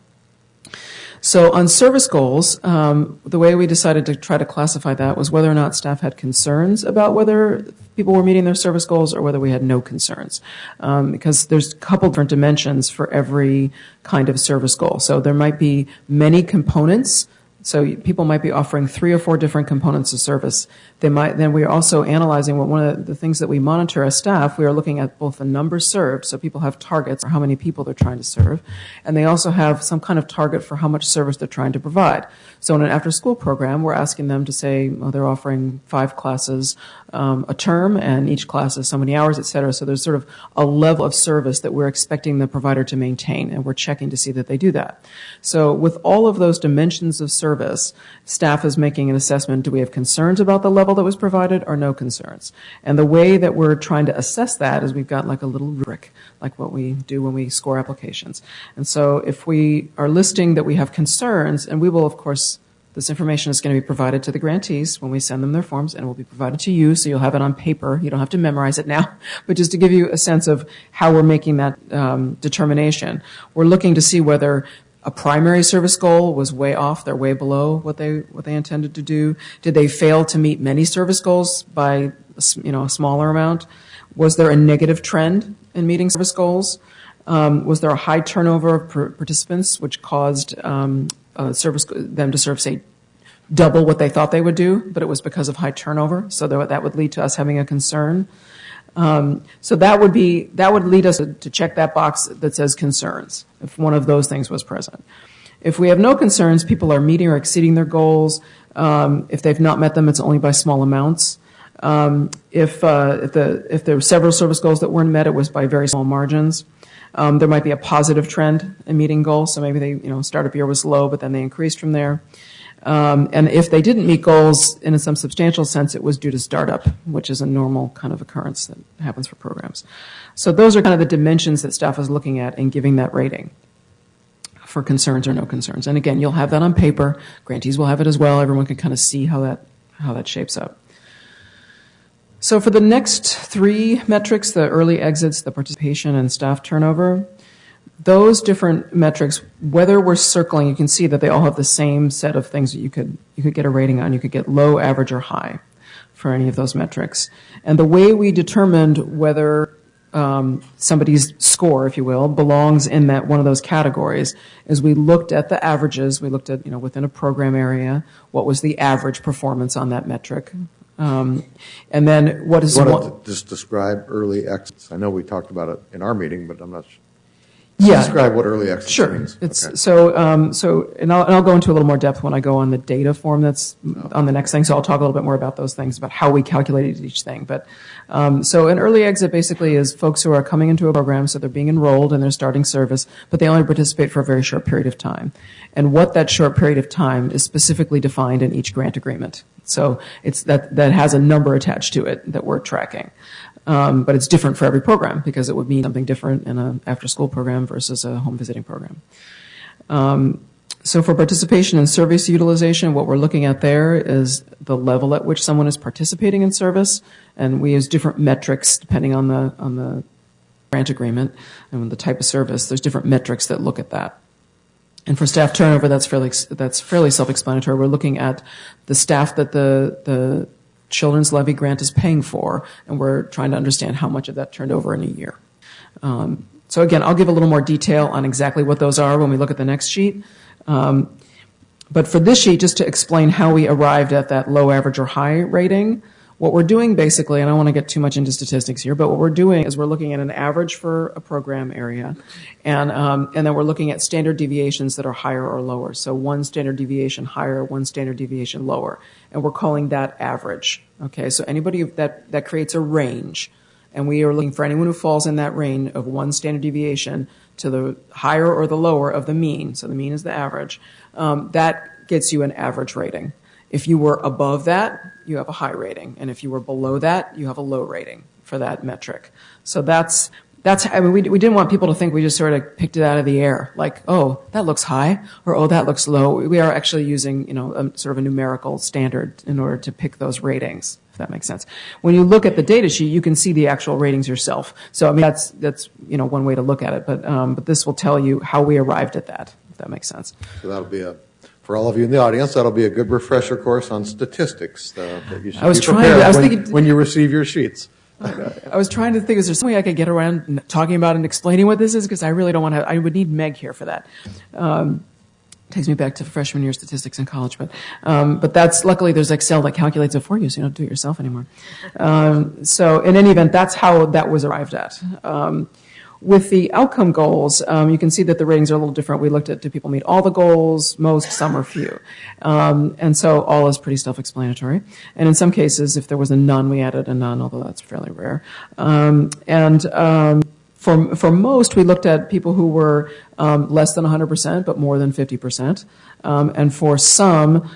So on service goals, the way we decided to try to classify that was whether or not staff had concerns about whether people were meeting their service goals or whether we had no concerns. Because there's a couple different dimensions for every kind of service goal. So there might be many components. So people might be offering 3 or 4 different components of service. Then we're also analyzing one of the things that we monitor as staff. We are looking at both the numbers served, so people have targets for how many people they're trying to serve, and they also have some kind of target for how much service they're trying to provide. So in an after-school program, we're asking them to say, well, they're offering 5 classes a term, and each class is so many hours, et cetera. So there's sort of a level of service that we're expecting the provider to maintain, and we're checking to see that they do that. So with all of those dimensions of service, staff is making an assessment. Do we have concerns about the level that was provided or no concerns? And the way that we're trying to assess that is we've got like a little rubric, like what we do when we score applications. And so if we are listing that we have concerns, and we will, of course, this information is going to be provided to the grantees when we send them their forms, and it will be provided to you, so you'll have it on paper. You don't have to memorize it now, but just to give you a sense of how we're making that determination. We're looking to see whether a primary service goal was way off, they're way below what they intended to do. Did they fail to meet many service goals by a smaller amount? Was there a negative trend in meeting service goals? Was there a high turnover of participants, which caused them to serve, say, double what they thought they would do, but it was because of high turnover, so that would lead to us having a concern. So that would lead us to check that box that says concerns, if one of those things was present. If we have no concerns, people are meeting or exceeding their goals. If they've not met them, it's only by small amounts. If there were several service goals that weren't met, it was by very small margins. There might be a positive trend in meeting goals, so maybe they, startup year was low, but then they increased from there. And if they didn't meet goals in some substantial sense, it was due to startup, which is a normal kind of occurrence that happens for programs. So those are kind of the dimensions that staff is looking at in giving that rating for concerns or no concerns. And again, you'll have that on paper. Grantees will have it as well. Everyone can kind of see how that shapes up. So for the next 3 metrics, the early exits, the participation, and staff turnover, those different metrics, whether we're circling, you can see that they all have the same set of things that you could get a rating on. You could get low, average, or high for any of those metrics. And the way we determined whether somebody's score, if you will, belongs in that one of those categories, is we looked at the averages. We looked at, within a program area, what was the average performance on that metric. And then what is... You want to just describe early exits? I know we talked about it in our meeting, but I'm not sure. Yeah. Describe what early exits Sure. means. It's Okay. and I'll go into a little more depth when I go on the data form that's on the next thing. So I'll talk a little bit more about those things, about how we calculated each thing. But so an early exit basically is folks who are coming into a program, so they're being enrolled and they're starting service, but they only participate for a very short period of time. And what that short period of time is specifically defined in each grant agreement. So it's that has a number attached to it that we're tracking. But it's different for every program because it would mean something different in an after-school program versus a home visiting program. So for participation in service utilization, what we're looking at there is the level at which someone is participating in service, and we use different metrics depending on the grant agreement and the type of service. There's different metrics that look at that. And for staff turnover, that's fairly self-explanatory. We're looking at the staff that the Children's Levy grant is paying for, and we're trying to understand how much of that turned over in a year. So again, I'll give a little more detail on exactly what those are when we look at the next sheet. But for this sheet, just to explain how we arrived at that low, average, or high rating, what we're doing basically, and I don't want to get too much into statistics here, but what we're doing is we're looking at an average for a program area, and then we're looking at standard deviations that are higher or lower. So one standard deviation higher, one standard deviation lower, and we're calling that average. Okay, so anybody that creates a range, and we are looking for anyone who falls in that range of one standard deviation to the higher or the lower of the mean. So the mean is the average. That gets you an average rating. If you were above that, you have a high rating. And if you were below that, you have a low rating for that metric. So that's I mean, we didn't want people to think we just sort of picked it out of the air, like, oh, that looks high, or oh, that looks low. We are actually using, sort of a numerical standard in order to pick those ratings, if that makes sense. When you look at the data sheet, you can see the actual ratings yourself. So, I mean, that's one way to look at it. But this will tell you how we arrived at that, if that makes sense. So that'll be for all of you in the audience, that'll be a good refresher course on statistics that you should be prepared when you receive your sheets. I was trying to think, is there some way I could get around talking about and explaining what this is? Because I really don't want to, I would need Meg here for that. Takes me back to freshman year statistics in college, but that's, luckily there's Excel that calculates it for you, so you don't do it yourself anymore. So in any event, that's how that was arrived at. With the outcome goals, you can see that the ratings are a little different. We looked at, do people meet all the goals, most, some, or few? And so all is pretty self-explanatory. And in some cases, if there was a none, we added a none, although that's fairly rare. For most, we looked at people who were less than 100%, but more than 50%. And for some,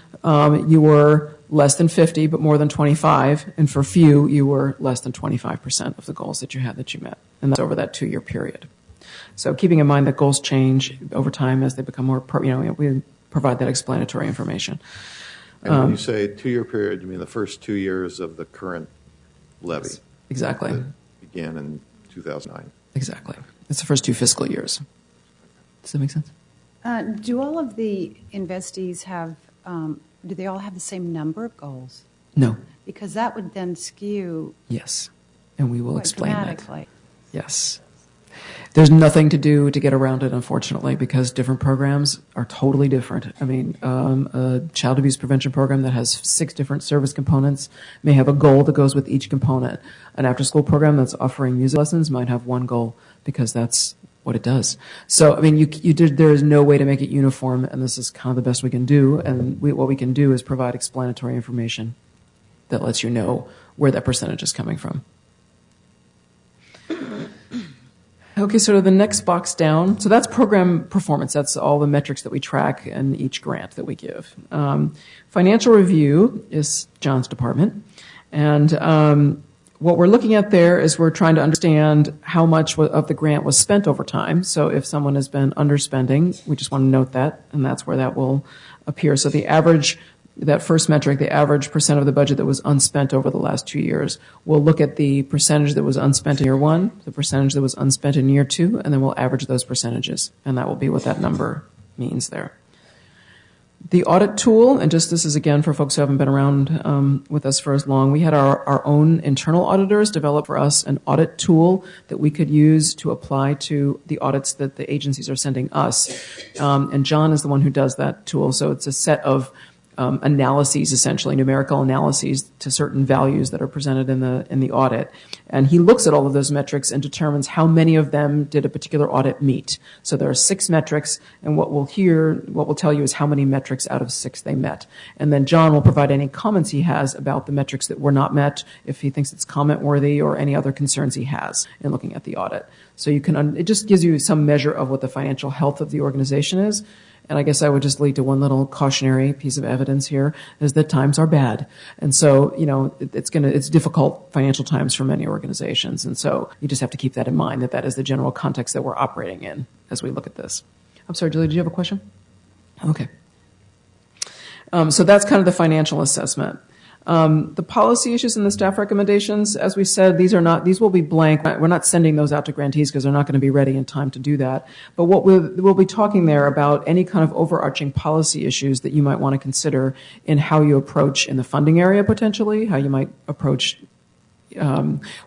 you were less than 50, but more than 25. And for few, you were less than 25% of the goals that you had that you met. And that's over that 2-year period. So keeping in mind that goals change over time as they become more, we provide that explanatory information. And when you say 2-year period, you mean the first 2 years of the current levy? Exactly. That began in 2009. Exactly. It's the first 2 fiscal years. Does that make sense? Do all of the investees have, do they all have the same number of goals? No. Because that would then skew. Yes. And we will quite explain that. dramatically. Yes. There's nothing to do to get around it, unfortunately, because different programs are totally different. I mean, a child abuse prevention program that has 6 different service components may have a goal that goes with each component. An after-school program that's offering music lessons might have one goal because that's what it does. So, I mean, there is no way to make it uniform, and this is kind of the best we can do. And what we can do is provide explanatory information that lets you know where that percentage is coming from. Okay, so the next box down, so that's program performance. That's all the metrics that we track in each grant that we give. Financial review is John's department. And what we're looking at there is we're trying to understand how much of the grant was spent over time. So if someone has been underspending, we just want to note that, and that's where that will appear. So the average, that first metric, the average percent of the budget that was unspent over the last 2 years, we'll look at the percentage that was unspent in year 1, the percentage that was unspent in year 2, and then we'll average those percentages. And that will be what that number means there. The audit tool, and just this is again for folks who haven't been around with us for as long, we had our own internal auditors develop for us an audit tool that we could use to apply to the audits that the agencies are sending us. And John is the one who does that tool. So it's a set of analyses, essentially numerical analyses to certain values that are presented in the audit, and he looks at all of those metrics and determines how many of them did a particular audit meet. So there are 6 metrics, and what we'll tell you is how many metrics out of 6 they met. And then John will provide any comments he has about the metrics that were not met, if he thinks it's comment worthy, or any other concerns he has in looking at the audit. So you can it just gives you some measure of what the financial health of the organization is. And I guess I would just lead to one little cautionary piece of evidence here, is that times are bad. And so, it's difficult financial times for many organizations. And so you just have to keep that in mind, that is the general context that we're operating in as we look at this. I'm sorry, Julie, did you have a question? Okay. So that's kind of the financial assessment. The policy issues and the staff recommendations, as we said, these will be blank. We're not sending those out to grantees because they're not going to be ready in time to do that. But what we'll be talking there about any kind of overarching policy issues that you might want to consider in how you approach in the funding area potentially, how you might approach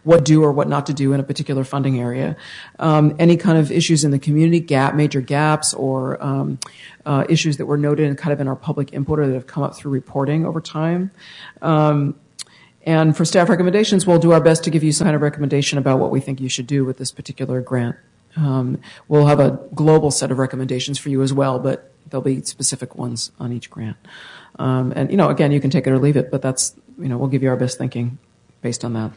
what do or what not to do in a particular funding area. Any kind of issues in the community major gaps, or issues that were noted in our public input or that have come up through reporting over time. And for staff recommendations, we'll do our best to give you some kind of recommendation about what we think you should do with this particular grant. We'll have a global set of recommendations for you as well, but there'll be specific ones on each grant. And again, you can take it or leave it, but that's, we'll give you our best thinking based on that,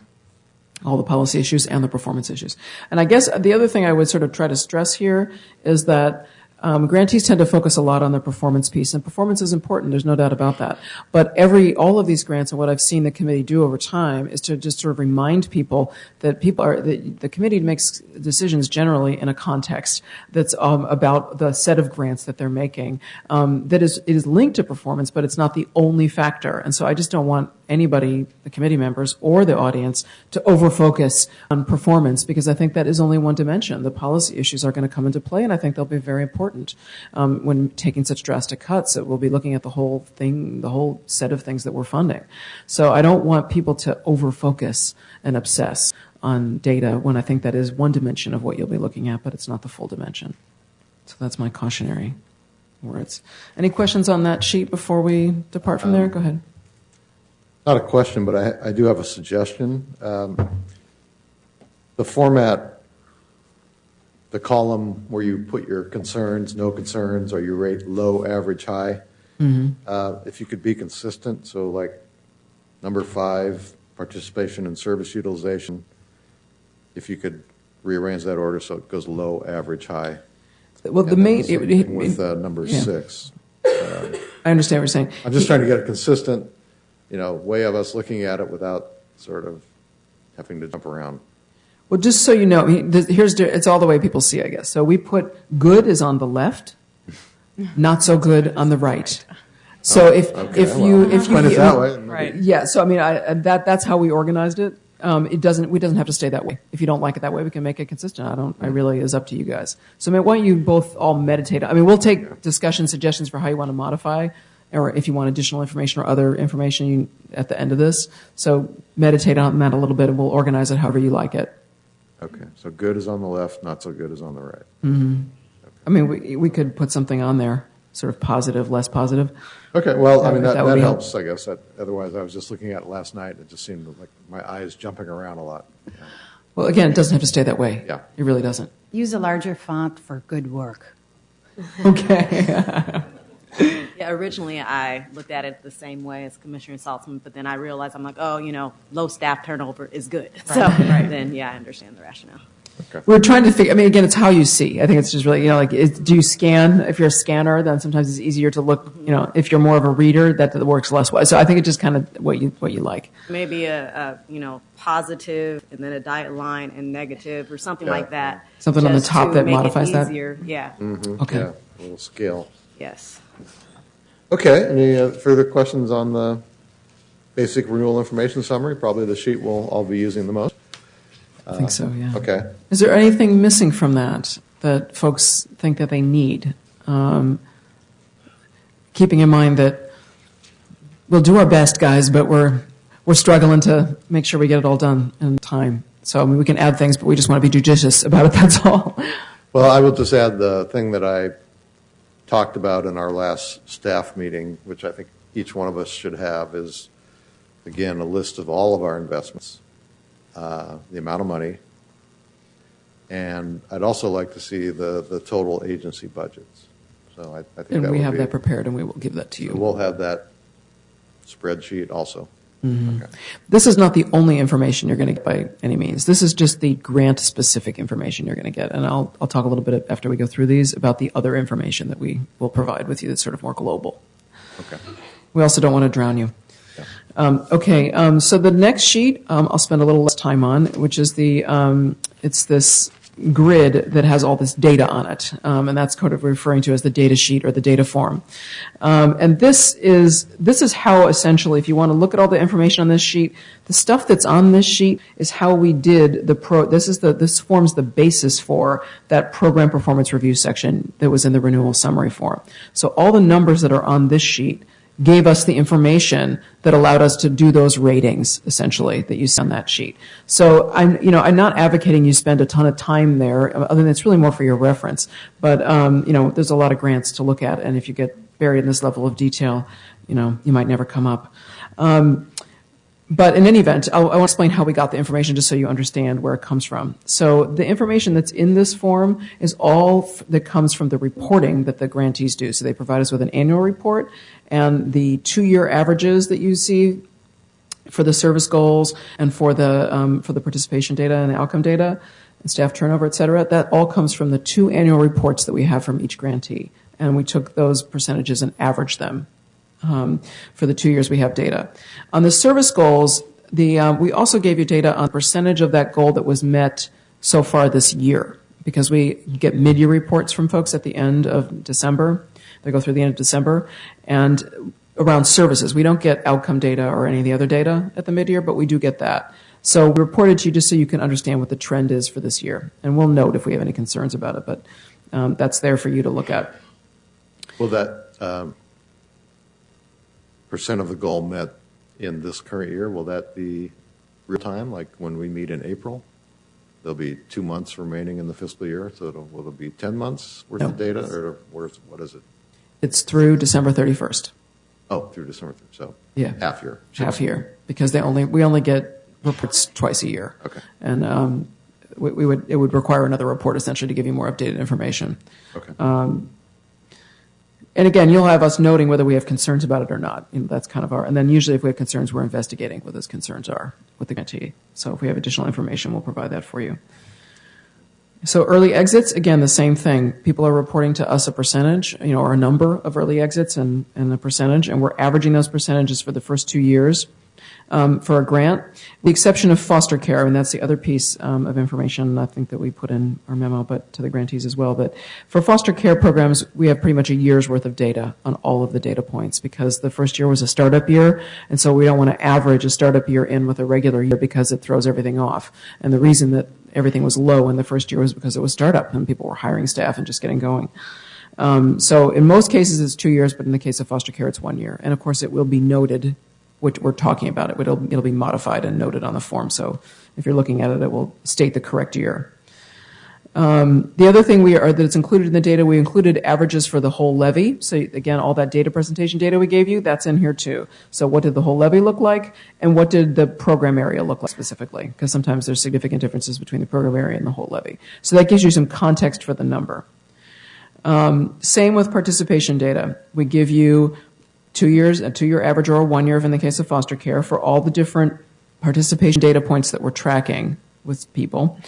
all the policy issues and the performance issues. And I guess the other thing I would sort of try to stress here is that grantees tend to focus a lot on the performance piece, and performance is important. There's no doubt about that. But all of these grants, and what I've seen the committee do over time, is to just sort of remind people that the committee makes decisions generally in a context that's about the set of grants that they're making. It is linked to performance, but it's not the only factor. And so I just don't want anybody, the committee members or the audience, to over-focus on performance, because I think that is only one dimension. The policy issues are going to come into play, and I think they'll be very important when taking such drastic cuts. That we'll be looking at the whole thing, the whole set of things that we're funding. So I don't want people to over-focus and obsess on data when I think that is one dimension of what you'll be looking at, but it's not the full dimension. So that's my cautionary words. Any questions on that sheet before we depart from there? Go ahead. Not a question, but I do have a suggestion. The format, the column where you put your concerns, no concerns, or you rate low, average, high, if you could be consistent, so like number 5, participation and service utilization, if you could rearrange that order so it goes low, average, high. Well, the main with number 6. I understand what you're saying. I'm just trying to get a consistent, way of us looking at it without sort of having to jump around. Well, just so you know, it's all the way people see, I guess. So we put good is on the left, not so good on the right. So if you explain it that way, right? Yeah. So I mean, that's how we organized it. It doesn't have to stay that way. If you don't like it that way, we can make it consistent. I really is up to you guys. So why don't you both all meditate? I mean, we'll take discussion suggestions for how you want to modify, or if you want additional information or other information at the end of this. So meditate on that a little bit, and we'll organize it however you like it. Okay, so good is on the left, not so good is on the right. Mm-hmm. Okay. I mean, we could put something on there, sort of positive, less positive. Okay, well, I mean, that helps, help. I guess. Otherwise, I was just looking at it last night, and it just seemed like my eyes jumping around a lot. Yeah. Well, again, it doesn't have to stay that way. Yeah. It really doesn't. Use a larger font for good work. Okay. Yeah, originally I looked at it the same way as Commissioner Saltzman, but then I realized I'm like, low staff turnover is good. Right. So then, I understand the rationale. Okay. We're trying to figure, I mean, again, it's how you see. I think it's just really, do you scan? If you're a scanner, then sometimes it's easier to look, if you're more of a reader, that works less well. So I think it's just kind of what you like. Maybe a positive and then a dotted line and negative or something like that. Something on the top that modifies that? Yeah. Mm-hmm. Okay. Yeah, a little scale. Yes. Okay, any further questions on the basic renewal information summary? Probably the sheet we'll all be using the most. I think so, yeah. Okay. Is there anything missing from that folks think that they need? Can keeping in mind that we'll do our best, guys, but we're struggling to make sure we get it all done in time. So I mean, we can add things, but we just want to be judicious about it, that's all. Well, I will just add the thing that I talked about in our last staff meeting, which I think each one of us should have, is, again, a list of all of our investments, the amount of money, and I'd also like to see the total agency budgets. So I think And that we would have be, that prepared, and we will give that to you. we'll have that spreadsheet also. Mm-hmm. Okay. This is not the only information you're going to get by any means. This is just the grant-specific information you're going to get. And I'll talk a little bit after we go through these about the other information that we will provide with you that's sort of more global. Okay. We also don't want to drown you. Yeah. So the next sheet I'll spend a little less time on, which is it's this grid that has all this data on it, and that's kind of referring to as the data sheet or the data form. And this is how essentially, if you want to look at all the information on this sheet, the stuff that's on this sheet is how we did this forms the basis for that program performance review section that was in the renewal summary form. So all the numbers that are on this sheet gave us the information that allowed us to do those ratings, essentially, that you see on that sheet. So I'm not advocating you spend a ton of time there, other than it's really more for your reference. But, there's a lot of grants to look at, and if you get buried in this level of detail, you might never come up. But in any event, I want to explain how we got the information just so you understand where it comes from. So the information that's in this form is all that comes from the reporting that the grantees do. So they provide us with an annual report, and the 2-year averages that you see for the service goals and for the participation data and the outcome data and staff turnover, et cetera, that all comes from the 2 annual reports that we have from each grantee. And we took those percentages and averaged them. For the 2 years we have data. On the service goals, we also gave you data on percentage of that goal that was met so far this year, because we get mid-year reports from folks at the end of December. They go through the end of December. And around services, we don't get outcome data or any of the other data at the mid-year, but we do get that. So we reported to you just so you can understand what the trend is for this year. And we'll note if we have any concerns about it, but that's there for you to look at. Will that percent of the goal met in this current year, will that be real time, like when we meet in April? There'll be 2 months remaining in the fiscal year, so will it be 10 months worth of data, or what is it? It's through December 31st. Oh, through December 3rd, so Yeah. half year. Half year, because we only get reports twice a year. Okay. And it would require another report essentially to give you more updated information. Okay. And again, you'll have us noting whether we have concerns about it or not. That's kind of and then usually if we have concerns, we're investigating what those concerns are with the grantee. So if we have additional information, we'll provide that for you. So early exits, again, the same thing. People are reporting to us a percentage, or a number of early exits and a percentage, and we're averaging those percentages for the first 2 years. For a grant, with the exception of foster care, and that's the other piece of information I think that we put in our memo, but to the grantees as well. But for foster care programs, we have pretty much a year's worth of data on all of the data points, because the first year was a startup year, and so we don't want to average a startup year in with a regular year because it throws everything off. And the reason that everything was low in the first year was because it was startup and people were hiring staff and just getting going. So in most cases it's 2 years, but in the case of foster care it's 1 year. And of course it will be noted what we're talking about. It'll be modified and noted on the form. So if you're looking at it, it will state the correct year. The other thing that it's included in the data, we included averages for the whole levy. So again, all that data presentation data we gave you, that's in here too. So what did the whole levy look like, and what did the program area look like specifically? Because sometimes there's significant differences between the program area and the whole levy. So that gives you some context for the number. Same with participation data. We give you 2 years, a 2-year average, or a 1 year in the case of foster care, for all the different participation data points that we're tracking with people.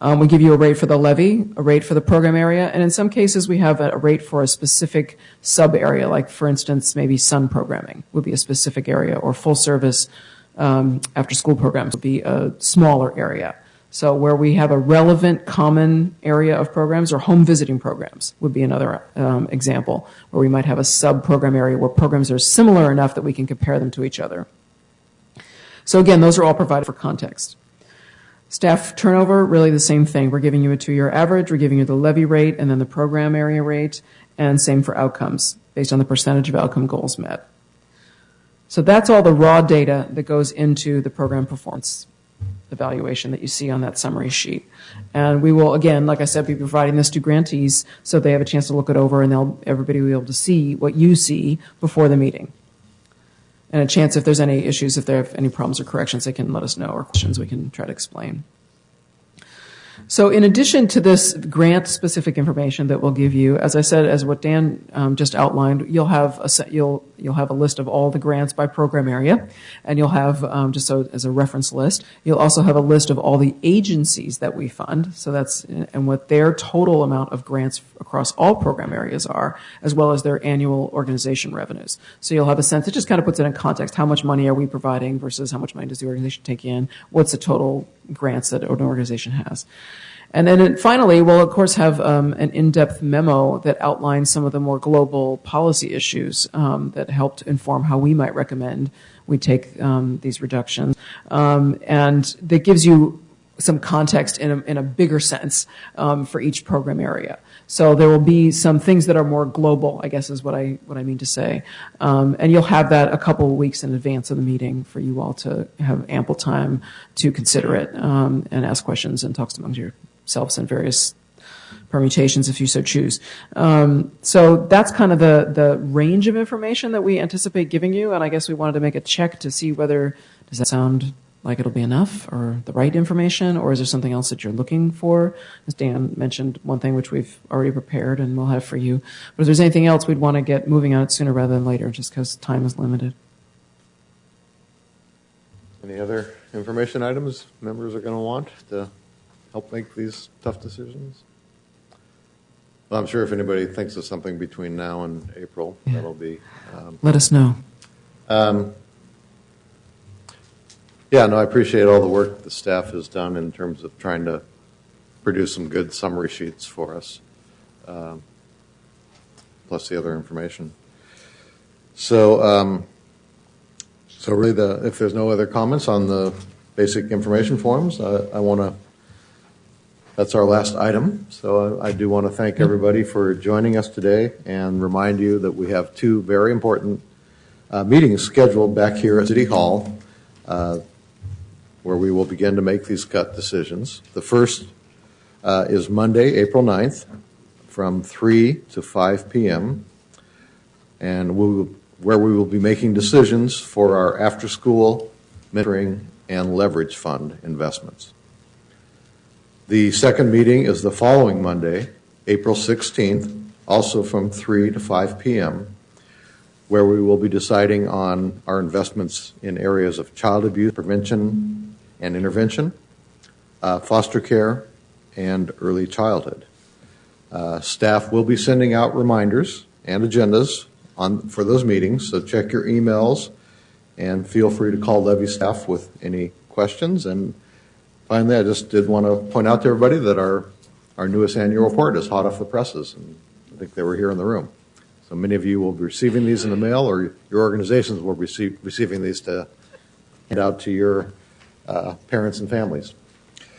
We give you a rate for the levy, a rate for the program area, and in some cases we have a rate for a specific sub-area, like for instance maybe SUN programming would be a specific area, or full service after-school programs would be a smaller area. So where we have a relevant common area of programs, or home visiting programs would be another example, where we might have a sub-program area where programs are similar enough that we can compare them to each other. So again, those are all provided for context. Staff turnover, really the same thing. We're giving you a 2-year average, we're giving you the levy rate and then the program area rate, and same for outcomes. based on the percentage of outcome goals met. So that's all the raw data that goes into the program performance evaluation that you see on that summary sheet. And we will, again, like I said, be providing this to grantees so they have a chance to look it over, and everybody will be able to see what you see before the meeting. And a chance, if there's any issues, if they have any problems or corrections, they can let us know, or questions we can try to explain. So in addition to this grant-specific information that we'll give you, as I said, as what Dan just outlined, you'll have a list of all the grants by program area, and you'll have, just so as a reference list, you'll also have a list of all the agencies that we fund, so that's, and what their total amount of grants across all program areas are, as well as their annual organization revenues. So you'll have a sense, it just kind of puts it in context, how much money are we providing versus how much money does the organization take in, what's the total grants that an organization has. And then finally, we'll of course have an in-depth memo that outlines some of the more global policy issues that helped inform how we might recommend we take these reductions. And that gives you some context in a bigger sense for each program area. So there will be some things that are more global, I guess is what I mean to say. And you'll have that a couple of weeks in advance of the meeting for you all to have ample time to consider it and ask questions and talk amongst yourselves in various permutations if you so choose. So that's kind of the range of information that we anticipate giving you, and I guess we wanted to make a check to see whether, does that sound like it'll be enough or the right information, or is there something else that you're looking for? As Dan mentioned, one thing which we've already prepared and we'll have for you. But if there's anything else, we'd want to get moving on it sooner rather than later, just because time is limited. Any other information items members are going to want to help make these tough decisions? Well, I'm sure if anybody thinks of something between now and April, that'll be... Let us know. Yeah, no, I appreciate all the work the staff has done in terms of trying to produce some good summary sheets for us, plus the other information. So, so really, if there's no other comments on the basic information forms, I want to. That's our last item. So I do want to thank everybody for joining us today and remind you that we have two very important meetings scheduled back here at City Hall, where we will begin to make these cut decisions. The first is Monday, April 9th, from 3 to 5 p.m., and where we will be making decisions for our after-school mentoring and leverage fund investments. The second meeting is the following Monday, April 16th, also from 3 to 5 p.m., where we will be deciding on our investments in areas of child abuse prevention and intervention, foster care, and early childhood. Staff will be sending out reminders and agendas for those meetings, so check your emails and feel free to call Levy staff with any questions. And finally, I just did want to point out to everybody that our newest annual report is hot off the presses, and I think they were here in the room. So many of you will be receiving these in the mail, or your organizations will be receiving these to hand out to your parents and families.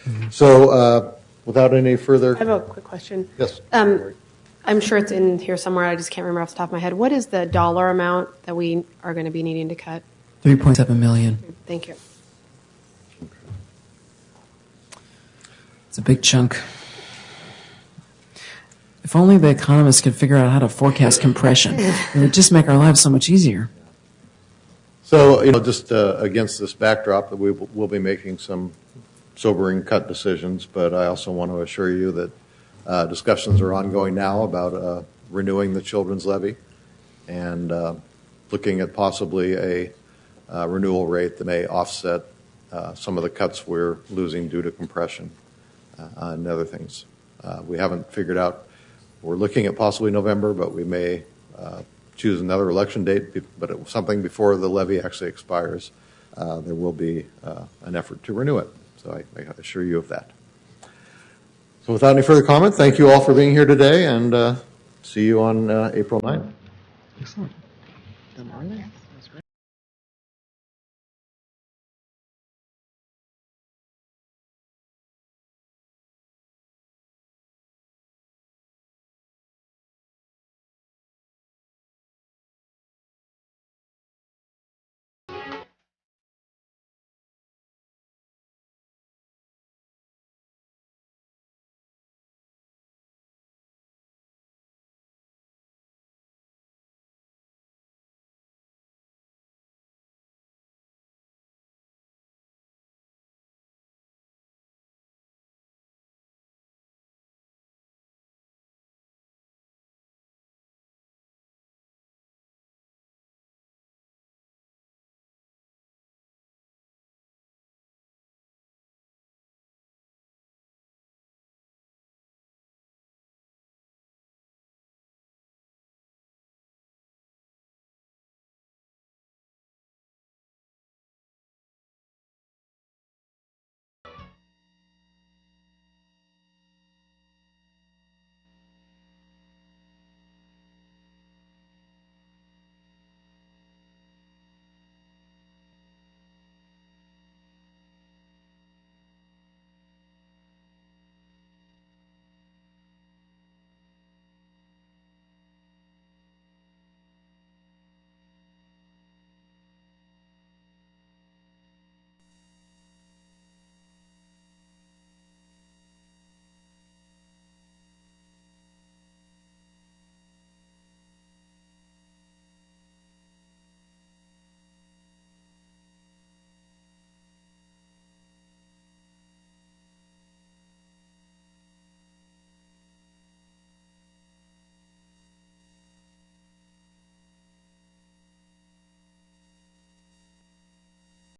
Mm-hmm. So without any further... I have a quick question. Yes. I'm sure it's in here somewhere. I just can't remember off the top of my head. What is the dollar amount that we are going to be needing to cut? $3.7 million. Thank you. It's a big chunk. If only the economists could figure out how to forecast compression, it would just make our lives so much easier. So, just against this backdrop that we will be making some sobering cut decisions, but I also want to assure you that discussions are ongoing now about renewing the children's levy and looking at possibly a renewal rate that may offset some of the cuts we're losing due to compression and other things. We haven't figured out. We're looking at possibly November, but we may choose another election date, but something before the levy actually expires. There will be an effort to renew it. So I assure you of that. So without any further comment, thank you all for being here today, and see you on April 9th. Excellent.